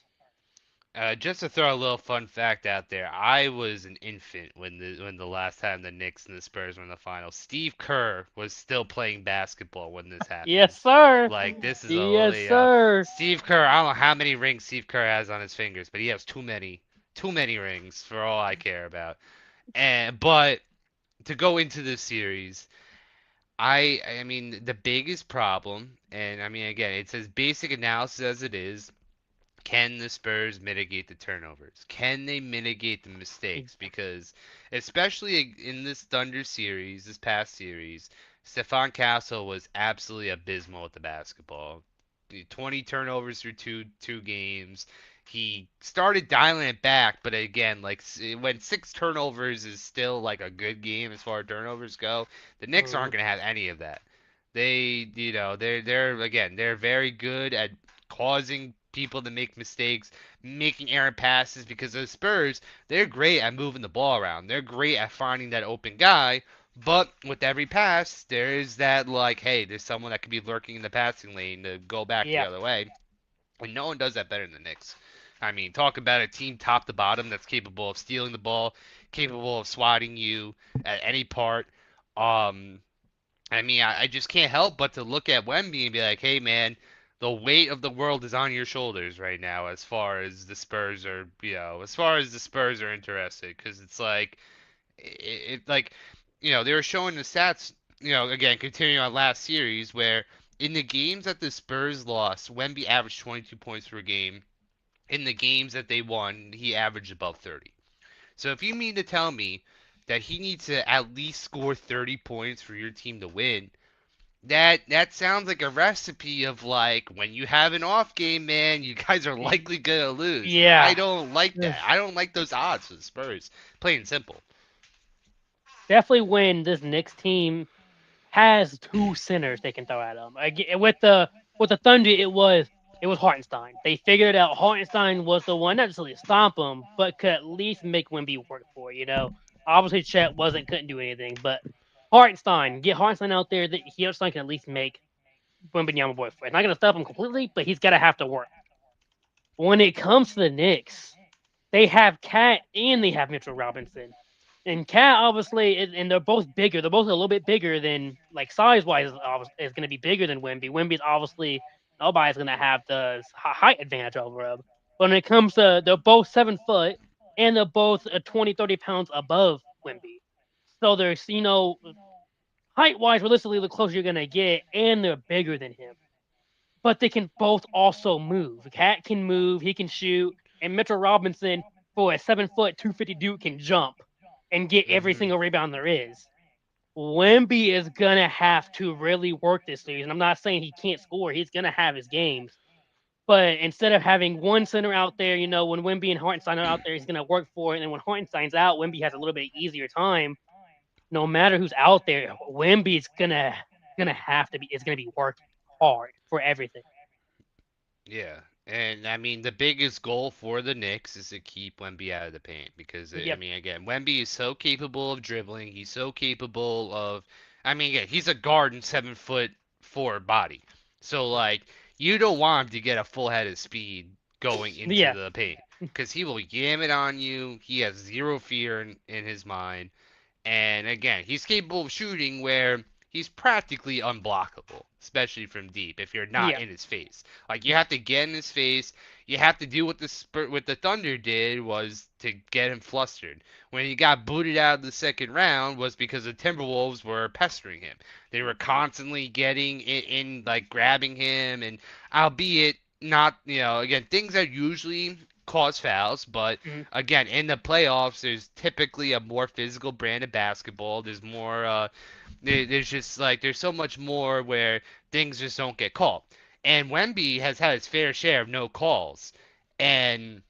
Just to throw a little fun fact out there, I was an infant when the last time the Knicks and the Spurs were in the finals. Steve Kerr was still playing basketball when this happened. Yes, sir. Like this is a Yes, sir. Steve Kerr. I don't know how many rings Steve Kerr has on his fingers, but he has too many rings for all I care about. And but to go into this series, I mean the biggest problem, and I mean again, it's as basic analysis as it is. Can the Spurs mitigate the turnovers? Can they mitigate the mistakes? Because especially in this Thunder series, this past series, Stephon Castle was absolutely abysmal with the basketball. 20 turnovers through two games. He started dialing it back, but again, like when 6 turnovers is still like a good game as far as turnovers go, the Knicks Mhm. aren't going to have any of that. They're again, they're very good at causing people to make mistakes, making errant passes because the Spurs, they're great at moving the ball around. They're great at finding that open guy, but with every pass, there is that like, hey, there's someone that could be lurking in the passing lane to go back the Yeah. other way. And no one does that better than the Knicks. I mean, talk about a team top to bottom that's capable of stealing the ball, capable of swatting you at any part. Um, I mean, I just can't help but to look at Wemby and be like, hey, man, the weight of the world is on your shoulders right now as far as the Spurs are, as far as the Spurs are interested. Because it's like, like, they were showing the stats, again, continuing on last series, where in the games that the Spurs lost, Wemby averaged 22 points per game. In the games that they won, he averaged above 30. So if you mean to tell me that he needs to at least score 30 points for your team to win, that sounds like a recipe of like when you have an off game, man, you guys are likely gonna lose, and I Yeah. don't like Ugh. that. I don't like those odds for the Spurs. Plain and simple. Definitely when this Knicks team has two centers they can throw at them. With the Thunder, it was Hartenstein. They figured out Hartenstein was the one not necessarily stomp him, but could at least make Wimby work for it. Obviously Chet wasn't couldn't do anything, but Hartenstein get Hartenstein out there that Hartenstein can at least make Wimbenyama work for it. It's not going to stop him completely, but he's got to have to work. When it comes to the Knicks, they have Cat and they have Mitchell Robinson. And Cat obviously, and they're both bigger. They're both a little bit bigger than like size wise is going to be bigger than Wimby. Wimby's obviously nobody's going to have the height advantage over him. But when it comes to they're both 7 foot and they're both 20, 30 pounds above Wimby. So there's height wise, realistically, the closer you're going to get, and they're bigger than him. But they can both also move. Cat can move, he can shoot, and Mitchell Robinson for a 7 foot 250 dude can jump and get every Hmm. single rebound there is. Wemby is gonna have to really work this series. And I'm not saying he can't score; he's gonna have his games. But instead of having one center out there, when Wemby and Hartenstein are out there, he's gonna work for it. And when Hartenstein's out, Wemby has a little bit easier time. No matter who's out there, Wemby's gonna have to be. It's gonna be working hard for everything. Yeah. And I mean, the biggest goal for the Knicks is to keep Wemby out of the paint because I Yep. mean, again, Wemby is so capable of dribbling. He's so capable of, I mean, again, he's a guard and 7 foot four body. So like, you don't want him to get a full head of speed going into Yeah. the paint because he will yam it on you. He has zero fear in his mind. And again, he's capable of shooting where he's practically unblockable, especially from deep if you're not Yeah. in his face. Like you have to get in his face. You have to do what the Thunder did was to get him flustered. When he got booted out of the second round was because the Timberwolves were pestering him. They were constantly getting in like grabbing him and albeit not, again, things that usually cause fouls, but Mhm. again, in the playoffs, there's typically a more physical brand of basketball. There's more, there's just like, there's so much more where things just don't get called. And Wemby has had his fair share of no calls. And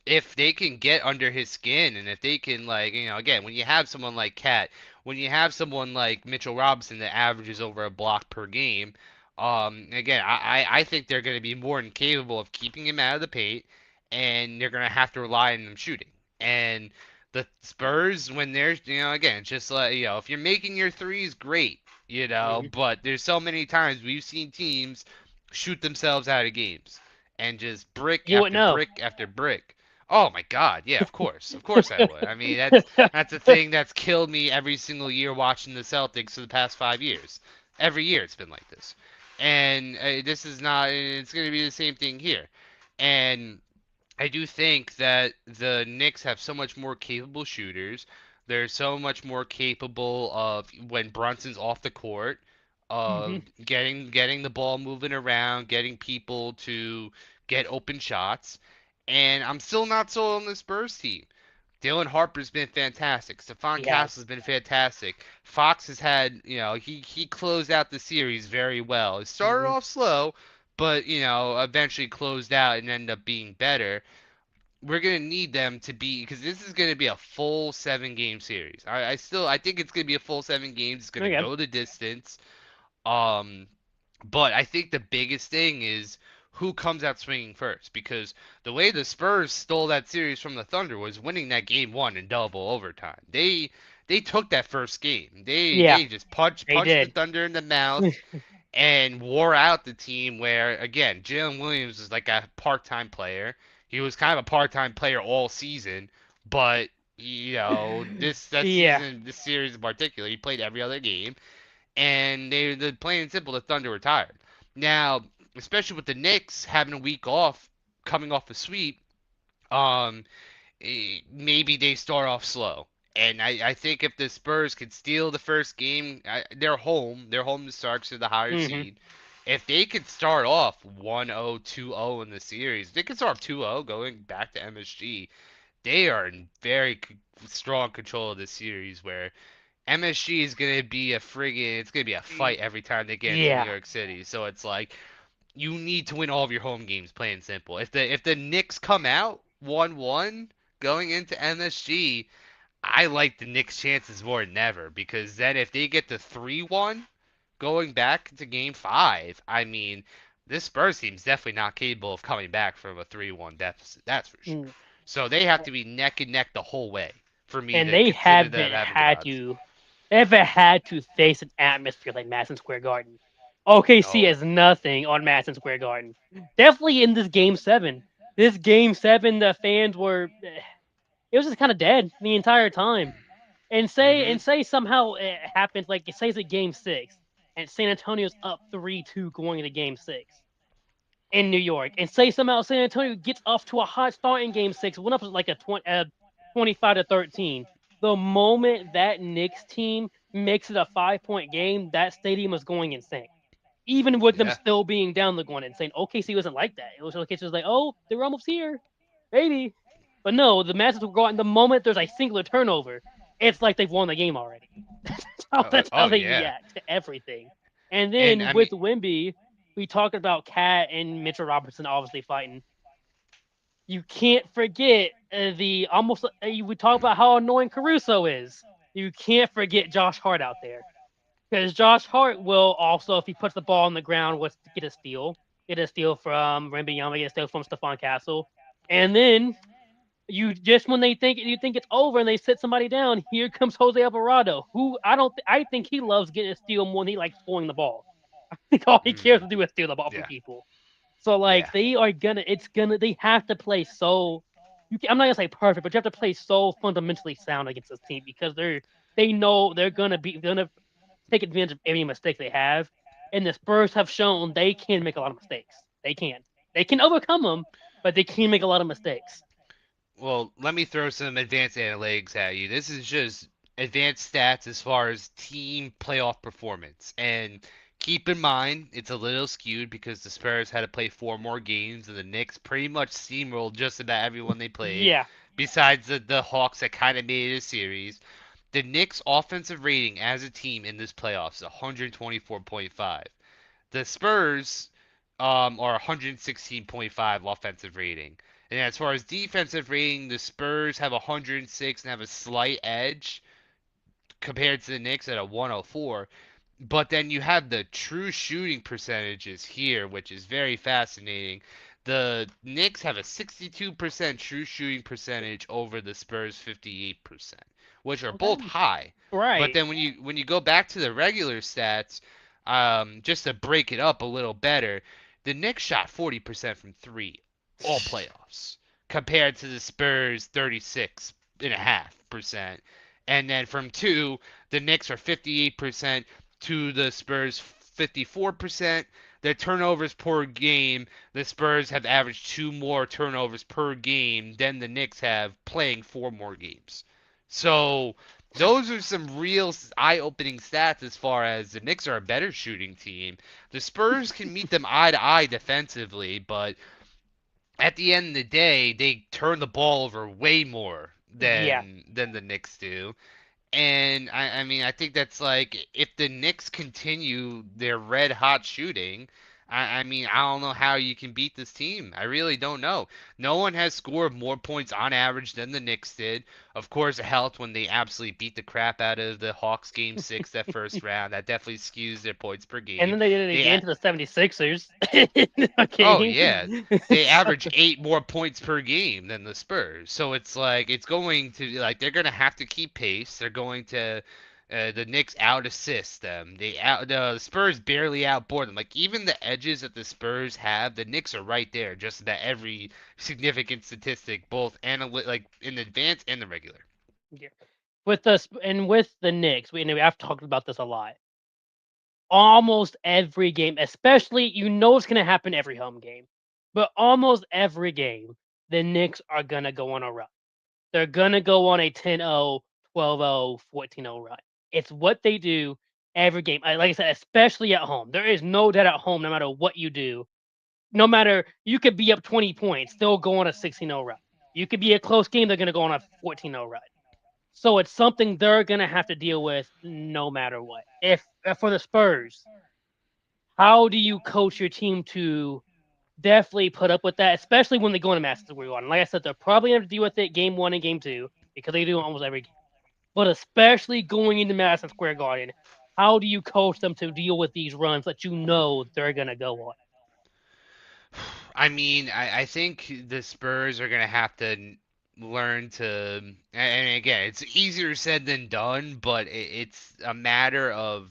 if they can get under his skin and if they can like again when you have someone like Cat, when you have someone like Mitchell Robinson that averages over a block per game, again I think they're going to be more than capable of keeping him out of the paint, and they're going to have to rely on him shooting. And the Spurs when they're again just like if you're making your threes, great, Mhm. but there's so many times we've seen teams shoot themselves out of games and just brick You would after know. brick after brick. Oh my God, yeah, of course I would. I mean, that's a thing that's killed me every single year watching the Celtics for the past 5 years. Every year it's been like this, and this is not. It's going to be the same thing here, and I do think that the Knicks have so much more capable shooters. They're so much more capable of when Brunson's off the court, Hmm. of getting the ball moving around, getting people to get open shots. And I'm still not sold on the Spurs team. Dylan Harper's been fantastic. Stephon He has. Castle's been fantastic. Fox has had, he closed out the series very well. It started Hmm. off slow, but eventually closed out and ended up being better. We're gonna need them to be because this is gonna be a full 7 game series. I think it's gonna be a full 7 games. It's gonna Okay. go the distance. Um, but I think the biggest thing is who comes out swinging first because the way the Spurs stole that series from the Thunder was winning that game one in double overtime. They took that first game. They Yeah, they just they punched the did. Thunder in the mouth and wore out the team where again Jalen Williams is like a part-time player. He was kind of a part-time player all season, but Yeah. this series in particular, he played every other game, and the plain and simple the Thunder were tired. Now, especially with the Knicks having a week off, coming off a sweep, um, maybe they start off slow. And I think if the Spurs could steal the first game, they're home. They're home to start, so the higher Hmm. seed. If they could start off 1-0, 2-0 in the series, they could start off 2-0 going back to MSG. They are in very strong control of the series where MSG is going to be it's going to be a fight every time they get into New Yeah. York City. So it's like, you need to win all of your home games, plain and simple. If the Knicks come out 1-1 going into MSG, I like the Knicks' chances more than ever because then if they get to 3-1 going back to Game 5, I mean, this Spurs team's definitely not capable of coming back from a 3-1 deficit. That's for sure. Mm. So they have to be neck and neck the whole way for me And to they consider them haven't having good had odds. to. They haven't had to face an atmosphere like Madison Square Garden. OKC Oh. has nothing on Madison Square Garden. Definitely in this game seven. This game seven, the fans were. It was just kind of dead the entire time. Mm-hmm. And say somehow it happens like say it's a game six, and San Antonio's up 3-2 going into game six in New York, and say somehow San Antonio gets off to a hot start in Game 6, went up like a 25-13. The moment that Knicks team makes it a 5 point game, that stadium is going insane. Even with them Yeah. still being down, they're going insane. OKC wasn't like that. It was OKC was like, oh, they're almost here, maybe. But no, the Magic were going. The moment there's a singular turnover, it's like they've won the game already. Oh, That's how oh they yeah. react to everything. And And then I with mean, Wimby, we talked about Cat and Mitchell Robertson obviously fighting. You can't forget the almost. We talk about how annoying Caruso is. You can't forget Josh Hart out there because Josh Hart will also, if he puts the ball on the ground, was get a steal from Wembanyama, get a steal from Stephon Castle, and then you just when they think you think it's over and they sit somebody down, here comes Jose Alvarado, who I think he loves getting a steal more than he likes scoring the ball. I think all he cares mm, to do is steal the ball from yeah, people. So like yeah. they are gonna, it's gonna, they have to play so. I'm not gonna say perfect, but you have to play so fundamentally sound against this team because they know they're gonna take advantage of any mistake they have, and the Spurs have shown they can make a lot of mistakes. They can overcome them, but they can make a lot of mistakes. Well, let me throw some advanced analytics at you. This is just advanced stats as far as team playoff performance. And keep in mind, it's a little skewed because the Spurs had to play 4 more games, and the Knicks pretty much steamrolled just about everyone they played, Yeah. besides the Hawks that kind of made it a series. The Knicks' offensive rating as a team in this playoffs is 124.5. The Spurs are 116.5 offensive rating. And as far as defensive rating, the Spurs have 106 and have a slight edge compared to the Knicks at a 104. But then you have the true shooting percentages here, which is very fascinating. The Knicks have a 62% true shooting percentage over the Spurs 58%, which are both Okay. high. But Right. then when you go back to the regular stats, just to break it up a little better, the Knicks shot 40% from three all playoffs compared to the Spurs 36.5%. And then from 2, the Knicks are 58% to the Spurs 54%. Their turnovers per game, the Spurs have averaged 2 more turnovers per game than the Knicks have playing 4 more games. So those are some real eye-opening stats as far as the Knicks are a better shooting team. The Spurs can meet them eye to eye defensively, but at the end of the day, they turn the ball over way more Yeah. than the Knicks do. And I mean, I think that's like if the Knicks continue their red hot shooting, I mean, I don't know how you can beat this team. I really don't know. No one has scored more points on average than the Knicks did. Of course, it helped when they absolutely beat the crap out of the Hawks game 6 that first round. That definitely skews their points per And game. then they did it They again to the 76ers. Oh Okay. yeah, they average 8 more points per game than the Spurs. So it's like it's going to like they're gonna have to keep pace. They're going to the Knicks out assist them. The Spurs barely outboard them. Like even the edges that the Spurs have, the Knicks are right there, just about every significant statistic, both like in the advanced and the regular. Yeah. With the Knicks, I've talked about this a lot. Almost every game, especially it's gonna happen every home game, but almost every game, the Knicks are gonna go on a run. They're gonna go on a 10-0, 12-0, 14-0 run. It's what they do every game. Like I said, especially at home. There is no doubt at home, no matter what you do, no matter you could be up 20 points, they'll go on a 16-0 run. You could be a close game, they're gonna go on a 14-0 run. So it's something they're gonna have to deal with no matter what. If for the Spurs, how do you coach your team to definitely put up with that, especially when they go into Madison Square Garden? Like I said, they're probably gonna have to deal with it game 1 and game 2 because they do it almost every game. But especially going into Madison Square Garden, how do you coach them to deal with these runs that they're gonna go on? I mean, I think the Spurs are gonna have to learn to, and again, it's easier said than done, but it's a matter of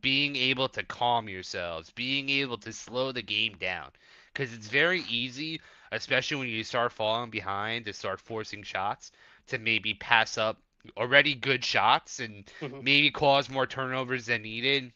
being able to calm yourselves, being able to slow the game down. Because it's very easy, especially when you start falling behind, to start forcing shots, to maybe pass up already good shots and Hmm. maybe cause more turnovers than needed.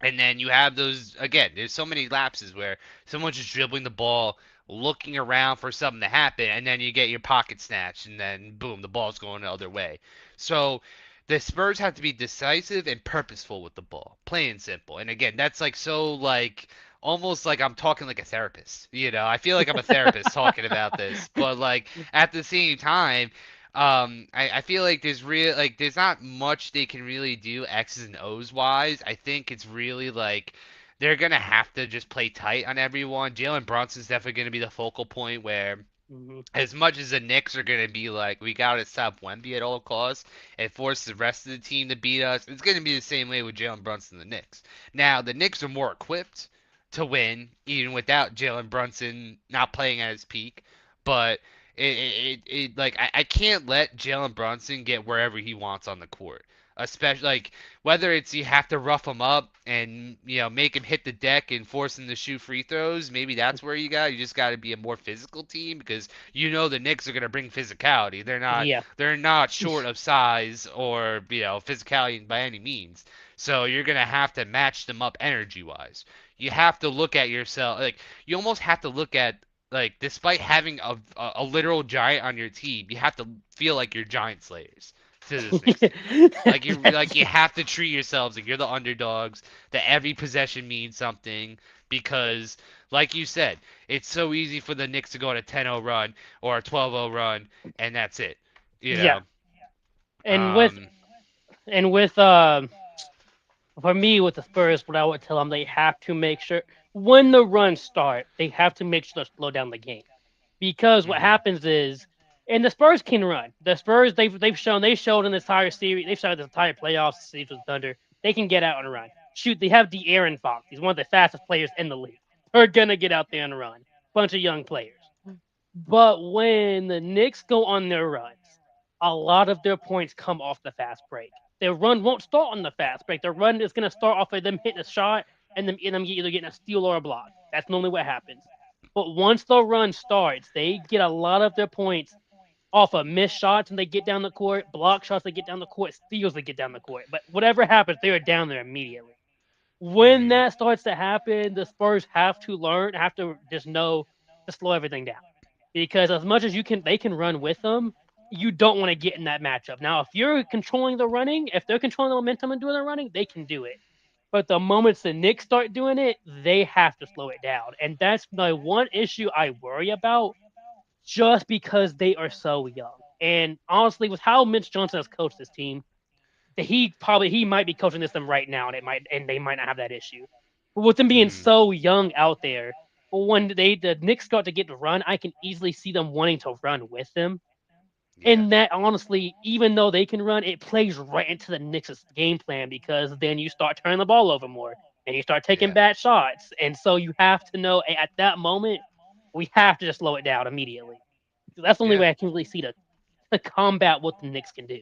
And then you have those again. There's so many lapses where someone's just dribbling the ball, looking around for something to happen, and then you get your pocket snatched, and then boom, the ball's going the other way. So the Spurs have to be decisive and purposeful with the ball, plain and simple. And again, that's like so like almost like I'm talking like a therapist. I feel like I'm a therapist talking about this, but like at the same time, I feel like there's not much they can really do X's and O's wise. I think it's really like they're gonna have to just play tight on everyone. Jalen Brunson's definitely gonna be the focal point where Hmm. as much as the Knicks are going to be like, we got to stop Wemby at all costs and force the rest of the team to beat us, it's going to be the same way with Jalen Brunson and the Knicks. Now, the Knicks are more equipped to win, even without Jalen Brunson not playing at his peak. But like, I can't let Jalen Brunson get wherever he wants on the court. Especially like whether it's you have to rough him up and make him hit the deck and force him to shoot free throws. Maybe that's where you just got to be a more physical team because the Knicks are going to bring physicality. Yeah. They're not short of size or physicality by any means. So you're going to have to match them up energy wise. You have to look at yourself like you almost have to look at like despite having a literal giant on your team, you have to feel like you're giant slayers to this Knicks team. Like you have to treat yourselves like you're the underdogs, that every possession means something because like you said, it's so easy for the Knicks to go on a 10-0 run or a 12-0 run and that's it. You Yeah. know. And with Um and with for me with the Spurs, what I would tell them, they have to make sure when the runs start, they have to make sure to slow down the game. Because what mhm. happens is, and the Spurs can run. The Spurs they showed in this entire series, they've showed this entire playoffs series with Thunder, they can get out and run. Shoot, they have De'Aaron Fox. He's one of the fastest players in the league. They're gonna get out there and run. Bunch of young players. But when the Knicks go on their runs, a lot of their points come off the fast break. Their run won't start on the fast break. Their run is going to start off of them hitting a shot and them either getting a steal or a block. That's normally what happens. But once the run starts, they get a lot of their points off of missed shots and they get down the court, block shots they get down the court, steals they get down the court. But whatever happens, they are down there immediately. When Mhm. that starts to happen, the Spurs have to just know to slow everything down. Because as much as they can run with them, you don't want to get in that matchup. Now, if you're controlling the running, if they're controlling the momentum and doing the running, they can do it. But the moments the Knicks start doing it, they have to slow it down. And that's the one issue I worry about just because they are so young. And honestly, with how Mitch Johnson has coached this team, he might be coaching this them right now, and they might not have that issue. But with them being Mhm. so young out there, when the Knicks start to get to run, I can easily see them wanting to run with them. Yeah. And that honestly, even though they can run, it plays right into the Knicks' game plan because then you start turning the ball over more and you start taking Yeah. bad shots. And so you have to know at that moment, we have to just slow it down immediately. So that's the only Yeah. way I can really see to combat what the Knicks can do.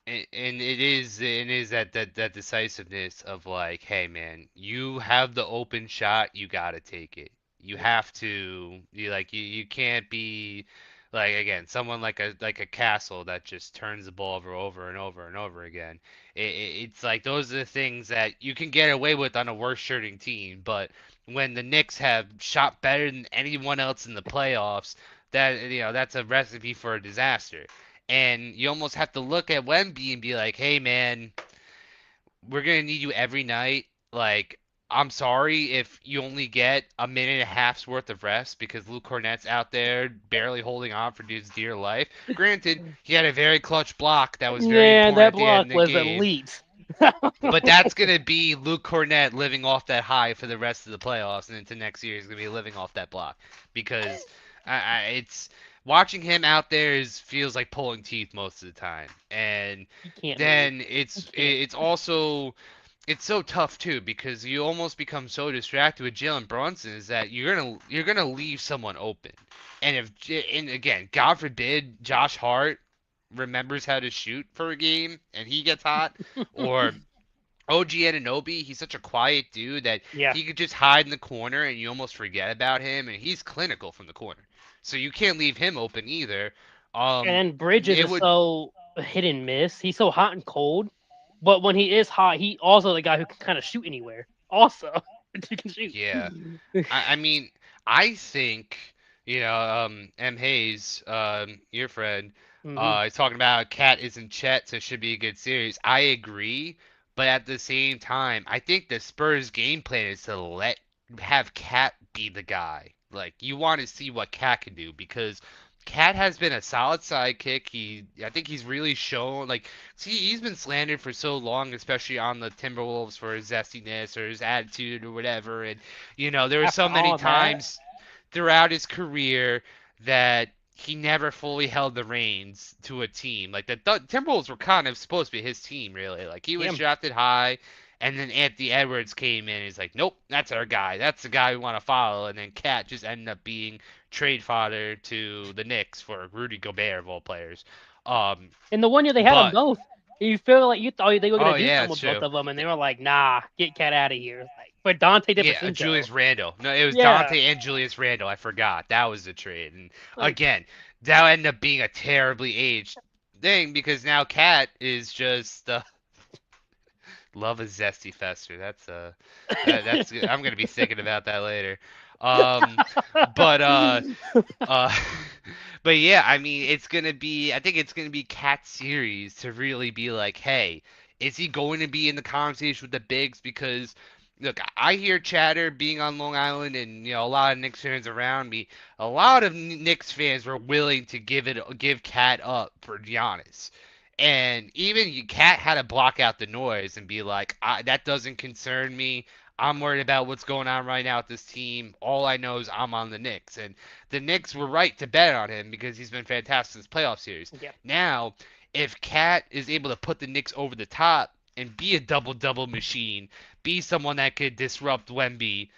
And it is that decisiveness of like, hey man, you have the open shot, you gotta take it. You Yep. have to you can't be like again someone like a castle that just turns the ball over and over and over again. It's like those are the things that you can get away with on a worse shooting team, but when the Knicks have shot better than anyone else in the playoffs, that's a recipe for a disaster. And you almost have to look at Wemby and be like, hey, man, we're going to need you every night. Like, I'm sorry if you only get a minute and a half's worth of rest because Luke Cornett's out there barely holding on for his dear life. Granted, he had a very clutch block that was very Yeah, important that at the end block of the was game. elite. But that's going to be Luke Cornett living off that high for the rest of the playoffs, and into next year he's going to be living off that block because it's watching him out there feels like pulling teeth most of the time, and He can't move. then He it's can't. it's also it's so tough too because you almost become so distracted with Jalen Brunson is that you're gonna leave someone open, and and again, God forbid Josh Hart remembers how to shoot for a game and he gets hot, or OG Anunoby, he's such a quiet dude that Yeah. he could just hide in the corner and you almost forget about him, and he's clinical from the corner. So you can't leave him open either. And Um, then Bridges it is would, so hit and miss. He's so hot and cold. But when he is hot, he also the guy who can kind of shoot anywhere. Also, he can shoot. yeah. I mean, I think, M. Hayes, your friend, Hmm. is talking about Cat isn't Chet, so it should be a good series. I agree, but at the same time, I think the Spurs' game plan is to have Cat be the guy. Like, you want to see what Cat can do because Cat has been a solid sidekick. I think he's really shown, like, see, he's been slandered for so long, especially on the Timberwolves for his zestiness or his attitude or whatever, and there were After so many all that, times throughout his career that he never fully held the reins to a team. Like the Timberwolves were kind of supposed to be his team, really. Like he was him. drafted high, and then Anthony Edwards came in. He's like, nope, that's our guy. That's the guy we want to follow. And then Cat just ended up being trade fodder to the Knicks for Rudy Gobert of all players. Um, And the one year they had them but both, you feel like you thought they were gonna oh do yeah, something it's with both true. of them, and they were like, "Nah, get Cat out of here." It's like for Dante Yeah, DiVincenzo. Julius Randle. No, it was Yeah, Dante and Julius Randle. I forgot. That was the trade. And like again, that ended up being a terribly aged thing because now Cat is just love a zesty fester. That's I'm gonna be thinking about that later. Um, but uh, but yeah, I mean, I think it's gonna be Cat's series to really be like, hey, is he going to be in the conversation with the bigs? Because look, I hear chatter being on Long Island, and a lot of Knicks fans around me. A lot of Knicks fans were willing to give Cat up for Giannis. And even Cat had to block out the noise and be like, that doesn't concern me. I'm worried about what's going on right now with this team. All I know is I'm on the Knicks. And the Knicks were right to bet on him because he's been fantastic this playoff series. yeah. Now, if Cat is able to put the Knicks over the top and be a double double machine, be someone that could disrupt Wemby,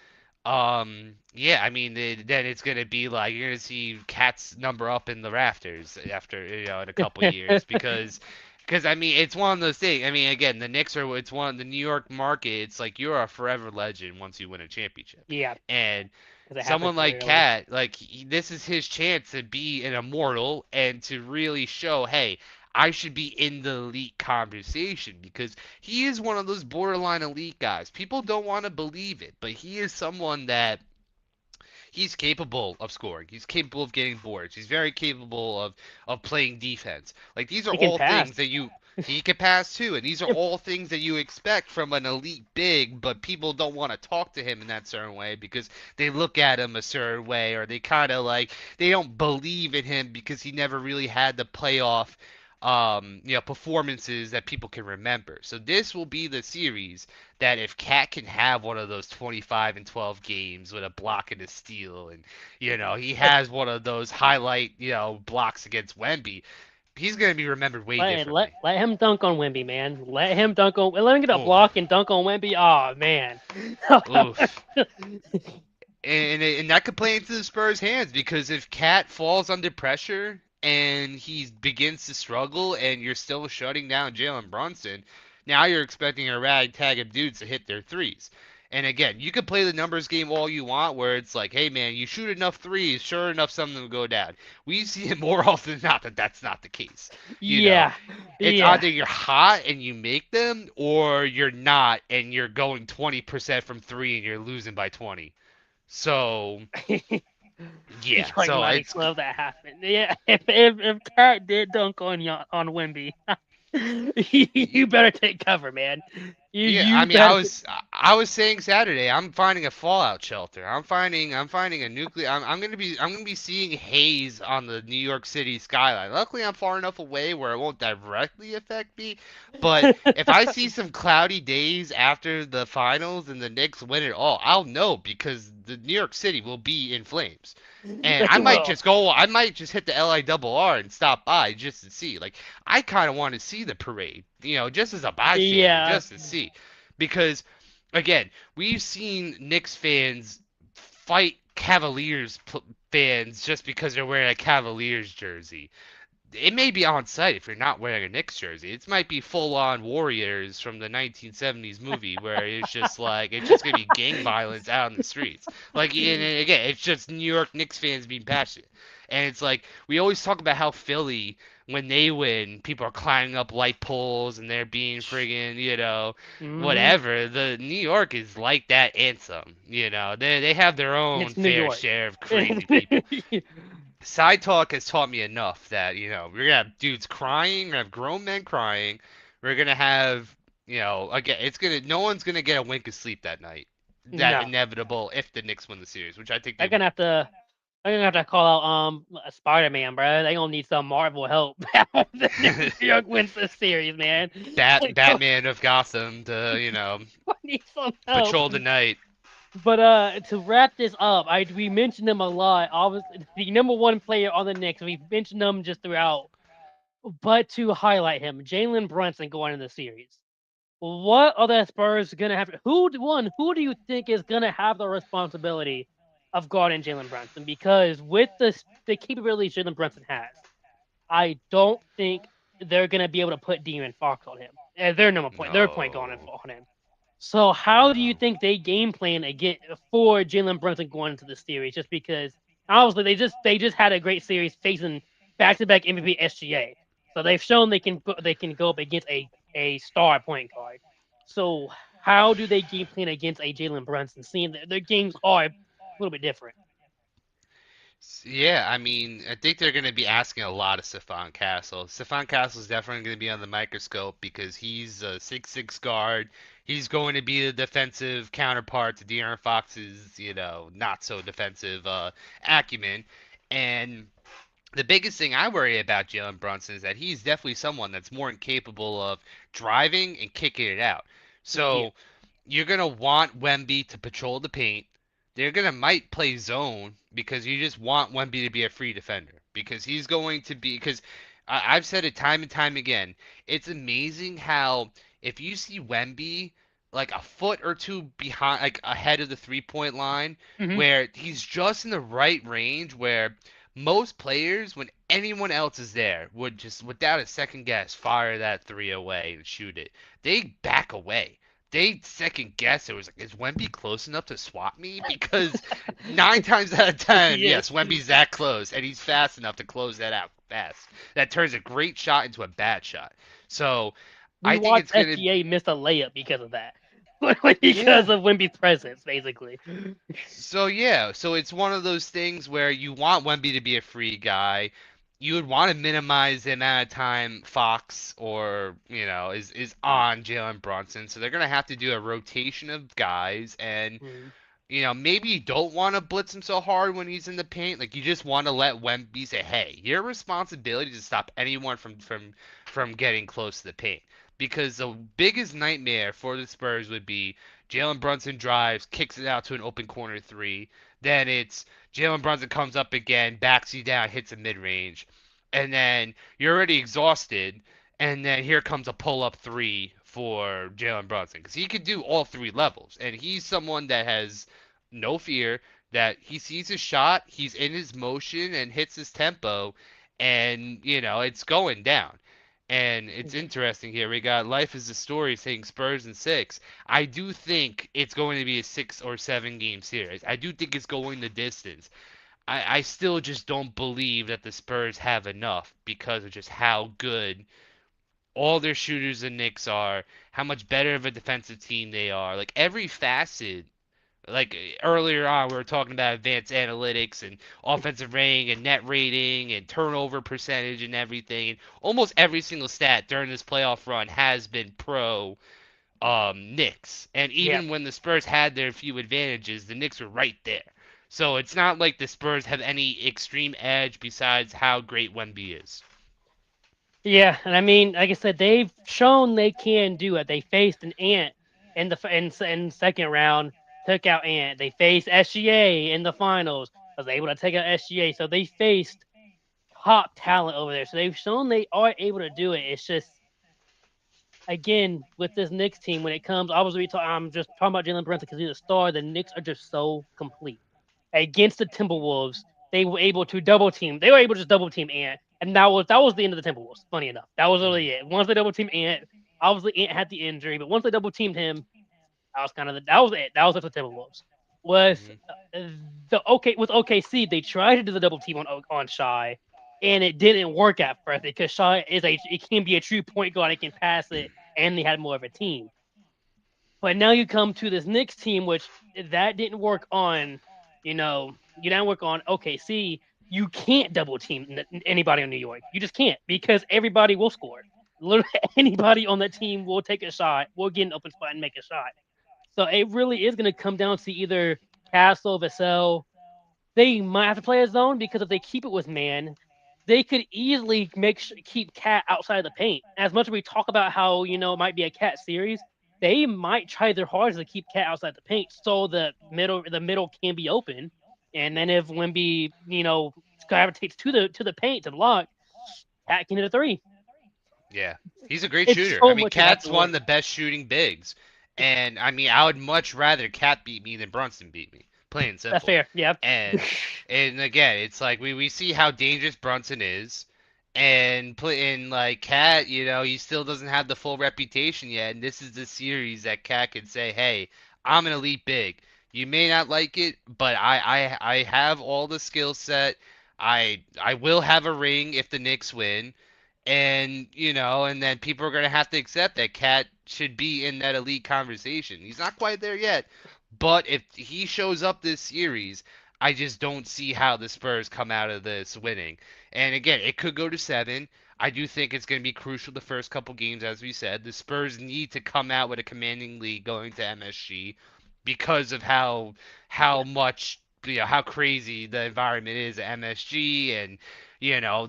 yeah, I mean, then it's gonna be like you're gonna see Cat's number up in the rafters after in a couple years because Because I mean, it's one of those things. I mean, again, the Knicks are it's one the New York market. It's like you're a forever legend once you win a championship, Yeah, and because it happens someone very like early. Cat, like this is his chance to be an immortal and to really show, hey, I should be in the elite conversation because he is one of those borderline elite guys. People don't want to believe it, but he is someone that he's capable of scoring. He's capable of getting boards. He's very capable of playing defense. Like these are He can all pass. things that you he can pass too, and these are all things that you expect from an elite big, but people don't want to talk to him in that certain way because they look at him a certain way or they kind of like they don't believe in him because he never really had the playoff performances that people can remember. So this will be the series that if Cat can have one of those 25 and 12 games with a block and a steal, and he has one of those highlight blocks against Wemby, he's gonna be remembered way differently. Let him dunk on Wemby, man. Let him dunk on. Let him get a Oh, block and dunk on Wemby. Oh man. oof. And that could play into the Spurs' hands because if Cat falls under pressure and he begins to struggle and you're still shutting down Jalen Brunson, now you're expecting a ragtag of dudes to hit their threes. And again, you could play the numbers game all you want where it's like, hey man, you shoot enough threes, sure enough, something will go down. We see it more often than not that that's not the case. You know, Yeah, it's yeah. either you're hot and you make them or you're not and you're going 20% from three and you're losing by 20. So You yeah, like so mighty it's club that happened. Yeah, if Cat did dunk on Wemby, you better take cover, man. You yeah. I you mean, I better. was I was saying Saturday. I'm finding a fallout shelter. I'm finding a nuclear. I'm gonna be seeing haze on the New York City skyline. Luckily, I'm far enough away where it won't directly affect me. But if I see some cloudy days after the finals and the Knicks win it all, I'll know because the New York City will be in flames. And They will. I might just hit the LIRR and stop by just to see. Like, I kind of want to see the parade, just as a bystander, Yeah. just to see. Because, again, we've seen Knicks fans fight fans just because they're wearing a Cavaliers jersey. It may be on site if you're not wearing a Knicks jersey. It might be full on Warriors from the 1970s movie where it's just like it's just gonna be gang violence out in the streets. Like and again, it's just New York Knicks fans being passionate. And it's like we always talk about how Philly when they win, people are climbing up light poles and they're being friggin', Hmm. whatever. The New York is like that and some. They have their own It's New fair York. share of crazy people. Side talk has taught me enough that we're gonna have dudes crying, we're gonna have grown men crying, we're gonna have again it's gonna no one's gonna get a wink of sleep that night. That No, inevitable if the Knicks win the series, which I think they they're gonna will. have to. They're gonna have to call out Spider-Man, bro. They gonna need some Marvel help. The New York wins this series, man. They gonna Batman of Gotham to need some help. patrol the night. But to wrap this up, I we mentioned them a lot. Obviously, the number one player on the Knicks. We've mentioned them just throughout. But to highlight him, Jalen Brunson going into the series. What are the Spurs gonna have? Who do you think is gonna have the responsibility of guarding Jalen Brunson? Because with the capabilities Jalen Brunson has, I don't think they're gonna be able to put De'Aaron Fox on him. Their point guard No, on him. So how do you no. think they game plan again for Jalen Brunson going into the series? Just because obviously they just had a great series facing back to back MVP SGA. So they've shown they can go up against a star point guard. So how do they game plan against a Jalen Brunson, seeing that their games are a little bit different? Yeah, I mean, I think they're going to be asking a lot of Stephon Castle. Stephon Castle is definitely going to be on the microscope because he's a 6'6" guard. He's going to be the defensive counterpart to De'Aaron Fox's, not so defensive acumen. And the biggest thing I worry about Jalen Brunson is that he's definitely someone that's more incapable of driving and kicking it out. Yeah. So you're gonna want Wemby to patrol the paint. They're gonna might play zone because you just want Wemby to be a free defender because he's going to be because I've said it time and time again. It's amazing how if you see Wemby like a foot or two behind, like ahead of the 3-point line, Hmm. where he's just in the right range where most players, when anyone else is there, would just, without a second guess, fire that three away and shoot it. They back away. They second guess. It was like, is Wemby close enough to swat me? Because 9 times out of Which 10, he is. yes, Wemby's that close, and he's fast enough to close that out fast. That turns a great shot into a bad shot. So We I think watched it's gonna, SGA miss a layup because of that. yeah. Because of Wimby's presence, basically. So yeah, so it's one of those things where you want Wemby to be a free guy. You would want to minimize the amount of time Fox or is on Jalen Brunson. So they're gonna have to do a rotation of guys, and Mm, maybe you don't want to blitz him so hard when he's in the paint. Like you just want to let Wemby say, "Hey, your responsibility to stop anyone from getting close to the paint." Because the biggest nightmare for the Spurs would be Jalen Brunson drives, kicks it out to an open corner three. Then it's Jalen Brunson comes up again, backs you down, hits a mid range, and then you're already exhausted. And then here comes a pull up three for Jalen Brunson because he could do all three levels, and he's someone that has no fear, that he sees his shot, he's in his motion and hits his tempo, and it's going down. And it's interesting here. We got Life is a Story saying Spurs in six. I do think it's going to be a 6 or 7 game series. I do think it's going the distance. I still just don't believe that the Spurs have enough because of just how good all their shooters the Knicks are, how much better of a defensive team they are. Like every facet, like earlier on, we were talking about advanced analytics and offensive rating and net rating and turnover percentage and everything. And almost every single stat during this playoff run has been pro Knicks. And yep. even when the Spurs had their few advantages, the Knicks were right there. So it's not like the Spurs have any extreme edge besides how great Wemby is. Yeah, and I mean, like I said, they've shown they can do it. They faced an Ant in in second round, took out Ant. They faced SGA in the finals, was able to take out SGA. So they faced top talent over there. So they've shown they are able to do it. It's just again with this Knicks team when it comes. I'm just talking about Jalen Brunson because he's a star. The Knicks are just so complete. Against the Timberwolves, they were able to double team. They were able to just double team Ant, and that was the end of the Timberwolves. Funny enough, that was Hmm. really it. Once they double teamed Ant, obviously Ant had the injury, but once they double teamed him, that was it. That was it for the Timberwolves. With Hmm. with OKC, they tried to do the double team on Shy, and it didn't work at first because Shy it can be a true point guard. It can pass it, and they had more of a team. But now you come to this Knicks team, which that didn't work on, you didn't work on OKC. You can't double team anybody on New York. You just can't because everybody will score. Literally anybody on that team will take a shot, will get an open spot and make a shot. So it really is going to come down to either Castle, Vassell. They might have to play a zone because if they keep it with man, they could easily keep Cat outside of the paint. As much as we talk about how it might be a Cat series, they might try their hardest to keep Cat outside the paint so the middle can be open. And then if Wimby gravitates to the paint to block, Cat can hit a three. Yeah, he's a great It's shooter. I so mean, much would have Cat's to one of work. the best shooting bigs, and I mean, I would much rather Cat beat me than Brunson beat me. Plain and That's simple. fair. Yeah. And again, it's like we see how dangerous Brunson is, and like Cat, he still doesn't have the full reputation yet. And this is the series that Cat can say, "Hey, I'm an elite big. You may not like it, but I have all the skill set. I will have a ring if the Knicks win." And and then people are going to have to accept that Cat should be in that elite conversation. He's not quite there yet, but if he shows up this series, I just don't see how the Spurs come out of this winning. And again, it could go to 7. I do think it's going to be crucial the first couple games, as we said. The Spurs need to come out with a commanding lead going to MSG because of how much how crazy the environment is at MSG, and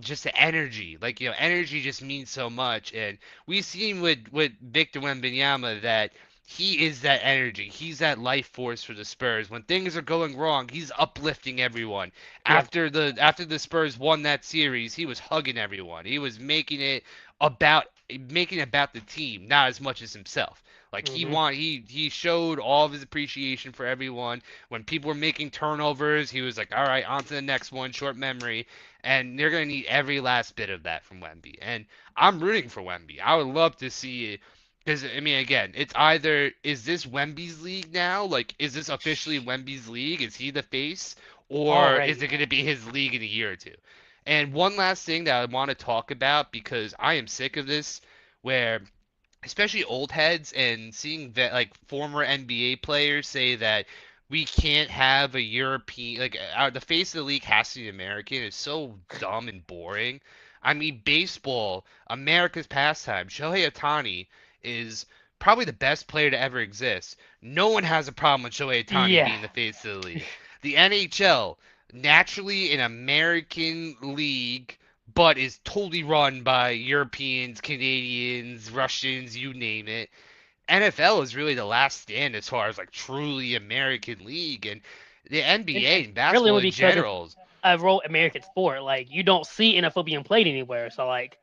just the energy. Like, energy just means so much. And we've seen with Victor Wembanyama that he is that energy. He's that life force for the Spurs. When things are going wrong, he's uplifting everyone. Yeah. After the Spurs won that series, he was hugging everyone. He was making it about the team, not as much as himself. Like Hmm. he showed all of his appreciation for everyone. When people were making turnovers, he was like, "All right, on to the next one." Short memory, and they're gonna need every last bit of that from Wemby. And I'm rooting for Wemby. I would love to see. Because I mean, again, it's either is this Wemby's league now? Like, is this officially Wemby's league? Is he the face, or is Already. it going to be his league in a year or two? And one last thing that I want to talk about because I am sick of this, where especially old heads and seeing that like former NBA players say that we can't have a European the face of the league has to be American is so dumb and boring. I mean, baseball, America's pastime. Shohei Ohtani is probably the best player to ever exist. No one has a problem with Shohei Ohtani Yeah. being the face of the league. The NHL, naturally an American league, but is totally run by Europeans, Canadians, Russians, you name it. NFL is really the last stand as far as like truly American league, and the NBA And and really basketball only in because it's general. a real American sport. Like you don't see NFL being played anywhere. So like,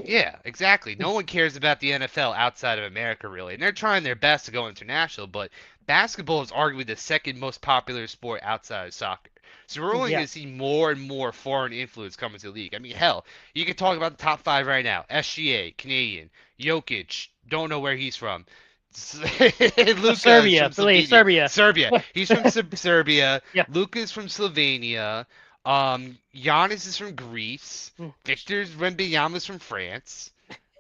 Yeah, exactly. No one cares about the NFL outside of America, really. And they're trying their best to go international, but basketball is arguably the second most popular sport outside of soccer. So we're only yeah, going to see more and more foreign influence come into the league. I mean, hell, you can talk about the top five right now. SGA, Canadian. Jokic, don't know where he's from. Luca is Serbia, from believe Slovenia. Serbia. Serbia. He's from Serbia. Yeah. Luca is from Slovenia. Giannis is from Greece. Mm. Victor Wembanyama's from France.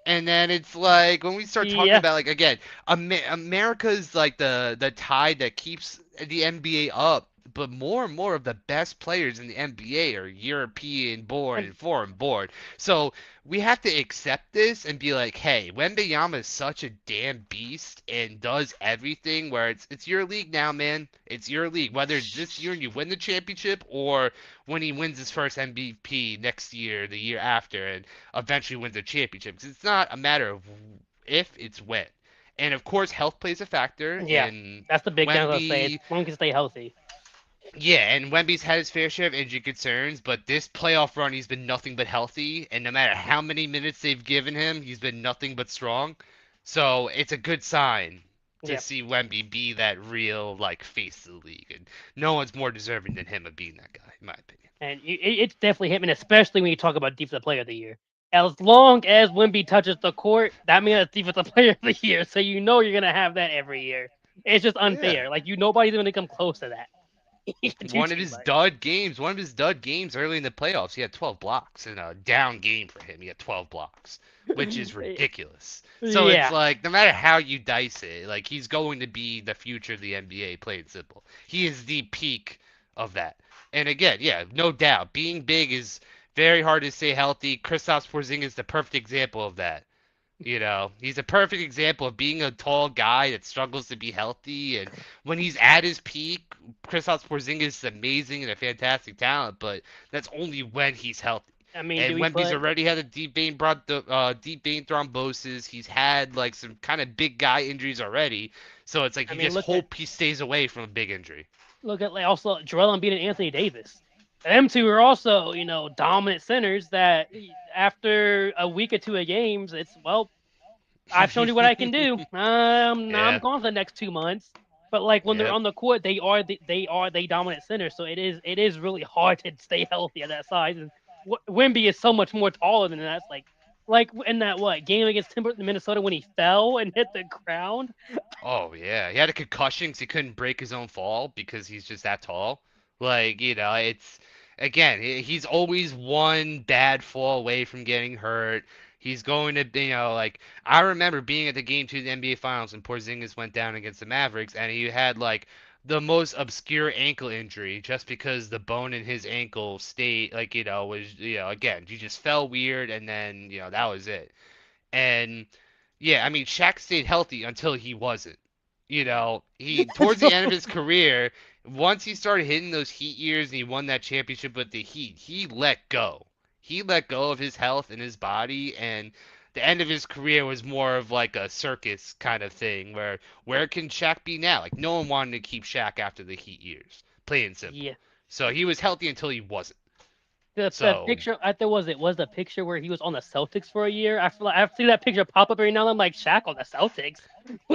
And then it's like when we start talking Yeah. about like again, America's like the tide that keeps the NBA up, but more and more of the best players in the NBA are European born And and foreign born. So we have to accept this and be like, hey, Wembanyama is such a damn beast and does everything where it's your league now, man. It's your league. Whether it's this year and you win the championship or when he wins his first MVP next year, the year after, and eventually wins a championship. 'Cause it's not a matter of if, it's when. And of course, health plays a factor. yeah, And that's the big thing I was gonna say. As Wemby, long as you stay healthy. yeah, and Wemby's had his fair share of injury concerns, but this playoff run, he's been nothing but healthy. And no matter how many minutes they've given him, he's been nothing but strong. So it's a good sign to Yeah. see Wemby be that real like face of the league, and no one's more deserving than him of being that guy, in my opinion. And it's definitely him, and especially when you talk about defensive player of the year. As long as Wimby touches the court, that means it's defensive player of the year. So you know you're gonna have that every year. It's just Yeah. unfair. Like nobody's gonna come close to that. He can do One of too his much. dud games, one of his dud games early in the playoffs, he had 12 blocks in a down game for him. He had 12 blocks, which is ridiculous. So it's Yeah. like no matter how you dice it, like he's going to be the future of the NBA, plain simple. He is the peak of that. And again, yeah, no doubt, being big is very hard to stay healthy. Kristaps Porzingis is the perfect example of that. You know, he's a perfect example of being a tall guy that struggles to be healthy. And when he's at his peak, Kristaps Porzingis is amazing and a fantastic talent, but that's only when he's healthy. I mean, do And we Wemby's put? already had a deep vein thrombosis. He's had like some kind of big guy injuries already. So it's like I you mean, just hope he stays away from a big injury. look at like also Joel Embiid and Anthony Davis. Them two are also dominant centers that after a week or two of games, it's well, I've shown you what I can do. I'm Yeah. gone for the next 2 months. But like when they're Yep. on the court, they dominant center. So it is really hard to stay healthy at that size. And Wimby is so much more taller than that. It's like in that what game against Minnesota when he fell and hit the ground. Oh yeah, he had a concussion because he couldn't break his own fall because he's just that tall. Like, it's again, he's always one bad fall away from getting hurt. He's going to, like I remember being at the game to the NBA Finals when Porzingis went down against the Mavericks, and he had like the most obscure ankle injury just because the bone in his ankle stayed like, was, again, he just fell weird, and then, that was it. And yeah, I mean, Shaq stayed healthy until he wasn't. He towards the So end of his career, once he started hitting those Heat years and he won that championship with the Heat, he let go. He let go of his health and his body, and the end of his career was more of like a circus kind of thing, where can Shaq be now? Like no one wanted to keep Shaq after the Heat years, plain and simple. yeah, So he was healthy until he wasn't. The So, picture I think was the picture where he was on the Celtics for a year. I feel like I've seen that picture pop up every now and then. I'm like Shaq on the Celtics.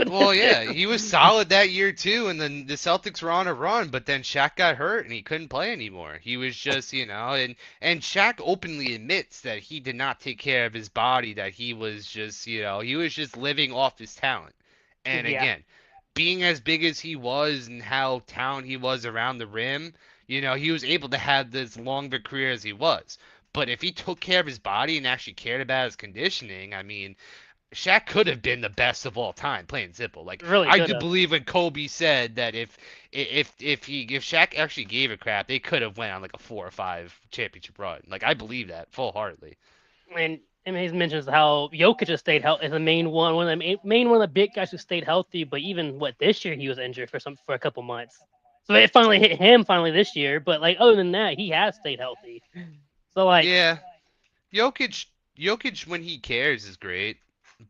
well, yeah, he was solid that year too, and then the Celtics were on a run, but then Shaq got hurt and he couldn't play anymore. He was just, and Shaq openly admits that he did not take care of his body, that he was just, he was just living off his talent. And Yeah, again, being as big as he was and how talented he was around the rim, he was able to have this long of a career as he was. But if he took care of his body and actually cared about his conditioning, I mean, Shaq could have been the best of all time, plain and simple. Like really I could do have. believe when Kobe said that if Shaq actually gave a crap, they could have went on like a 4 or 5 championship run. Like I believe that full heartedly. And he mentions how Jokic has stayed healthy is the main one of the main one of the big guys who stayed healthy. But even this year he was injured for a couple months, so it finally hit him finally this year. But like other than that, he has stayed healthy. So like Yeah, Jokic, Jokic when he cares is great,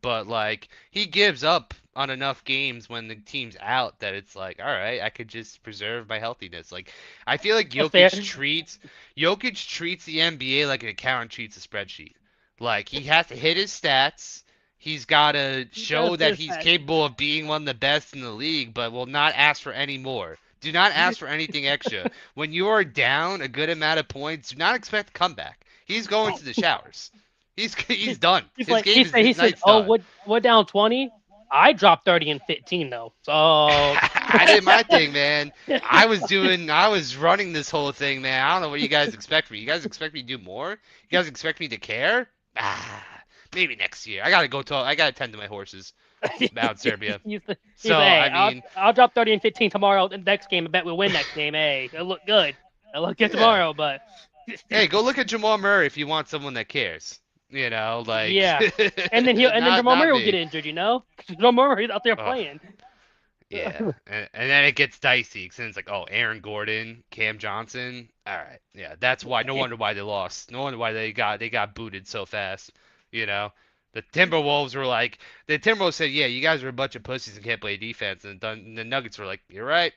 but like he gives up on enough games when the team's out that it's like, all right, I could just preserve my healthiness. Like I feel like that's fair. Jokic treats the NBA like an accountant treats a spreadsheet. Like he has to hit his stats. He's got to He does show that this. he's capable of being one of the best in the league, but will not ask for any more. Do not ask for anything extra. When you are down a good amount of points, do not expect a comeback. He's going to the showers. He's done. He's His like game is he his says, night's "Oh, done. what down 20? I dropped 30 and 15 though." So I did my thing, man. I was running this whole thing, man. I don't know what you guys expect from me. You guys expect me to do more? You guys expect me to care? Ah, maybe next year. I gotta tend to my horses out in Serbia. he's So, he's I hey, mean, I'll drop 30 and 15 tomorrow. The next game, I bet we'll win next game. Hey, it'll look good. It'll look good yeah. tomorrow, but Hey, go look at Jamal Murray if you want someone that cares. Like, yeah. And then Jamal not Murray will get me. injured. Jamal Murray's out there Oh, playing. yeah, and then it gets dicey because it's like, oh, Aaron Gordon, Cam Johnson. All right, yeah, that's why. No wonder why they lost. No wonder why they got booted so fast. You know, the Timberwolves were like, the Timberwolves said, yeah, you guys are a bunch of pussies and can't play defense, and the Nuggets were like, you're right.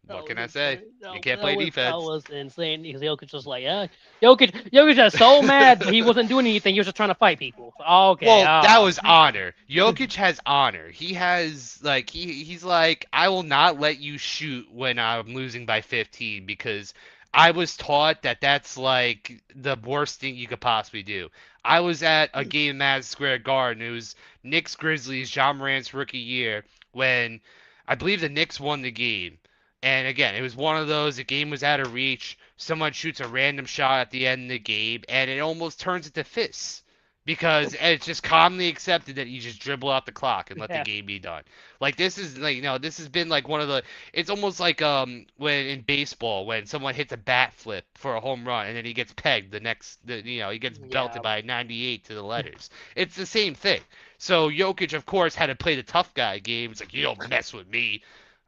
That What was can I say? insane. You can't play That defense. was insane because Jokic was like, yeah, Jokic was so mad, but he wasn't doing anything. He was just trying to fight people. So, okay, Well, that was honor. Jokic has honor. He has like he's like, I will not let you shoot when I'm losing by 15 because I was taught that that's like the worst thing you could possibly do. I was at a game in Madison Square Garden. It was Knicks Grizzlies, John Morant's rookie year when I believe the Knicks won the game. And again, it was one of those, the game was out of reach. Someone shoots a random shot at the end of the game, and it almost turns into fists because it's just commonly accepted that you just dribble out the clock and let the yeah, game be done. Like this is like this has been like one of the it's almost like when in baseball when someone hits a bat flip for a home run and then he gets pegged he gets belted yeah. by 98 to the letters. It's the same thing. So Jokic of course had to play the tough guy game. It's like you don't mess with me.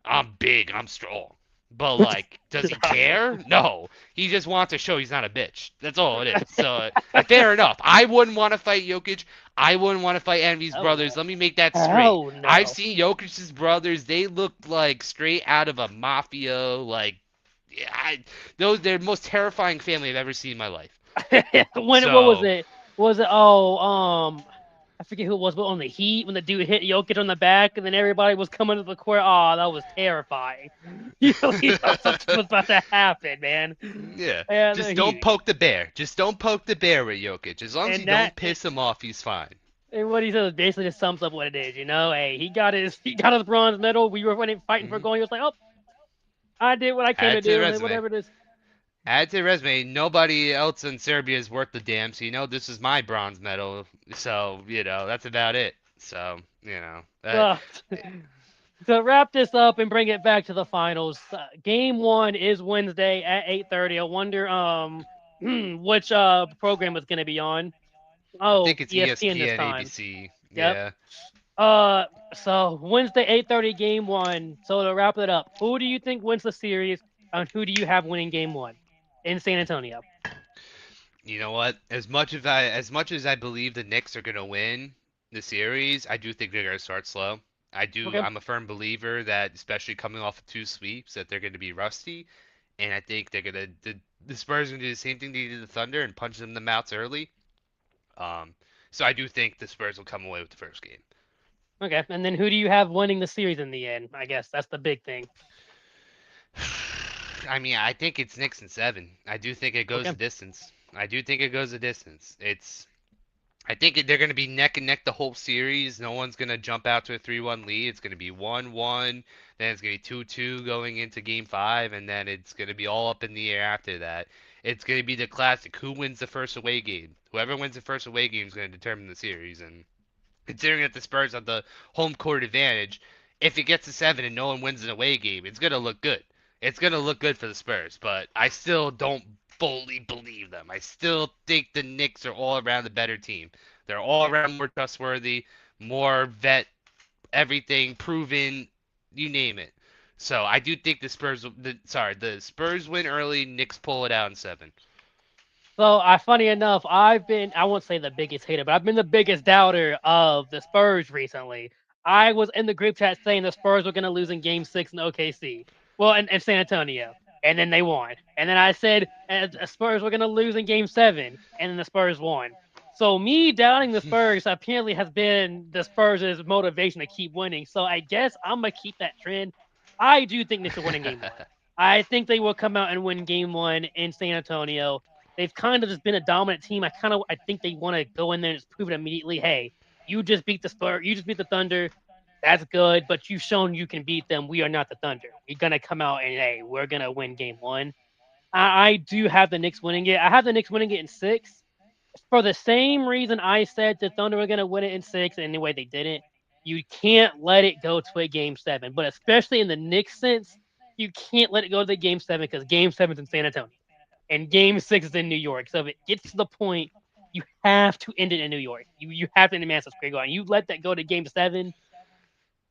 I'm big, I'm strong. But like, does he care? No. He just wants to show he's not a bitch. That's all it is. So fair enough. I wouldn't want to fight Jokic. I wouldn't want to fight Envy's Oh brothers. no, Let me make that straight. hell I've no. seen Jokic's brothers. They looked like straight out of a mafia. Like, yeah, they're the most terrifying family I've ever seen in my life. What was So it? Was it I forget who it was, but on the Heat when the dude hit Jokic on the back and then everybody was coming to the court. Oh, that was terrifying. You know something was about to happen, man. yeah, And the just don't Heat. poke the bear. Just don't poke the bear with Jokic. As long as you And that don't piss him off, he's fine. and what he says basically just sums up what it is. Hey, he got his bronze medal. We were fighting for Hmm. gold. He was like, oh, I did what I came Add to to the do, and resume. whatever it is. Add to the resume. Nobody else in Serbia is worth the damn. So this is my bronze medal. So that's about it. So that. So, to wrap this up and bring it back to the finals, game one is Wednesday at 8:30. I wonder which program is going to be on. I Oh, think it's ESPN this ESPN, time. ABC. Yep. Yeah. So Wednesday 8:30 game one. So to wrap it up, who do you think wins the series, and who do you have winning game one in San Antonio? You know what? As much as I believe the Knicks are gonna win the series, I do think they're gonna start slow. Okay. I'm a firm believer that, especially coming off of two sweeps, that they're going to be rusty. and I think the Spurs are gonna do the same thing they did to the Thunder and punch them in the mouths early. Um, so I do think the Spurs will come away with the first game. Okay, and then who do you have winning the series in the end? I guess that's the big thing. I mean, I think it's Knicks in seven. I do think it goes Okay. the distance. I do think it goes the distance. I think they're going to be neck and neck the whole series. No one's going to jump out to a 3-1 lead. It's going to be 1-1, then it's going to be 2-2 going into game 5, and then it's going to be all up in the air after that. It's going to be the classic who wins the first away game. Whoever wins the first away game is going to determine the series, and considering that the Spurs have the home court advantage, if it gets to 7 and no one wins an away game, it's going to look good. It's going to look good for the Spurs, but I still don't fully believe them. I still think the Knicks are all around the better team. They're all around more trustworthy, more vet, everything proven, you name it. So I do think the Spurs win early, Knicks pull it out in 7. So, funny enough, I won't say the biggest hater, but I've been the biggest doubter of the Spurs recently. I was in the group chat saying the Spurs were going to lose in game 6 in OKC. Well, in San Antonio. And then they won. And then I said the Spurs were going to lose in game 7. And then the Spurs won. So, me doubting the Spurs apparently has been the Spurs' motivation to keep winning. So, I guess I'm going to keep that trend. I do think Knicks are winning game 1. I think they will come out and win game 1 in San Antonio. They've kind of just been a dominant team. I think they want to go in there and just prove it immediately. Hey, you just beat the Spurs, you just beat the Thunder. That's good, but you've shown you can beat them. We are not the Thunder. We're gonna come out and hey, we're gonna win game 1. I do have the Knicks winning it. I have the Knicks winning it in 6 for the same reason I said the Thunder were gonna win it in 6. And anyway, they didn't. You can't let it go to a game 7, but especially in the Knicks sense, you can't let it go to the game 7 because game 7's in San Antonio and game 6 is in New York. So if it gets to the point, you have to end it in New York. You have to end the Madison Square Garden. You let that go to game 7,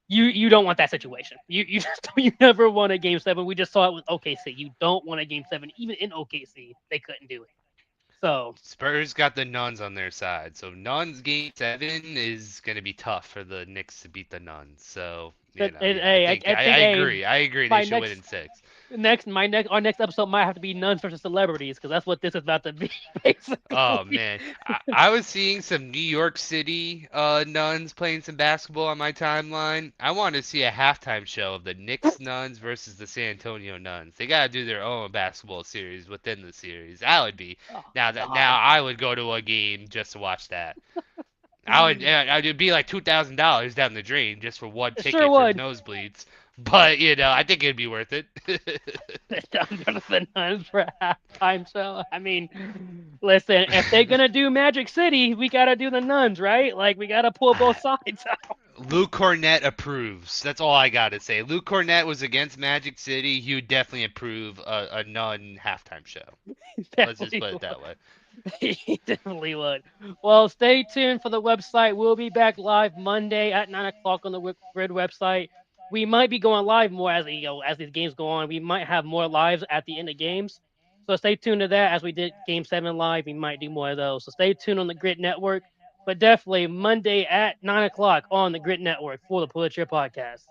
you don't want that situation. You just you never want a game 7. We just saw it with OKC. You don't want a game 7, even in OKC. They couldn't do it. So Spurs got the Nuns on their side, so Nuns game 7 is gonna be tough for the Knicks to beat the Nuns. So yeah, I hey, think I think I agree. They my should win in 6. our next episode might have to be nuns versus celebrities because that's what this is about to be Oh basically. man, I was seeing some New York City Nuns playing some basketball on my timeline. I want to see a halftime show of the Knicks Nuns versus the San Antonio Nuns. They gotta do their own basketball series within the series. That would be Oh now God, I would go to a game just to watch that. It'd be like $2,000 down the drain just for one it sure ticket for would. nosebleeds. But I think it'd be worth it. Jonathan Hunt for a halftime show. I mean, listen, if they're gonna do Magic City, we gotta do the nuns, right? Like we gotta pull both sides out. Luke Cornett approves. That's all I gotta say. Luke Cornett was against Magic City. He would definitely approve a non halftime show. Let's just Definitely put it would. that way. He definitely would. Well, stay tuned for the website. We'll be back live Monday at 9 o'clock on the Grid website. We might be going live more as these games go on. We might have more lives at the end of games. So stay tuned to that as we did game 7 live. We might do more of those. So stay tuned on the Grid Network. But definitely Monday at 9 o'clock on the Grid Network for the Pulitzer podcast.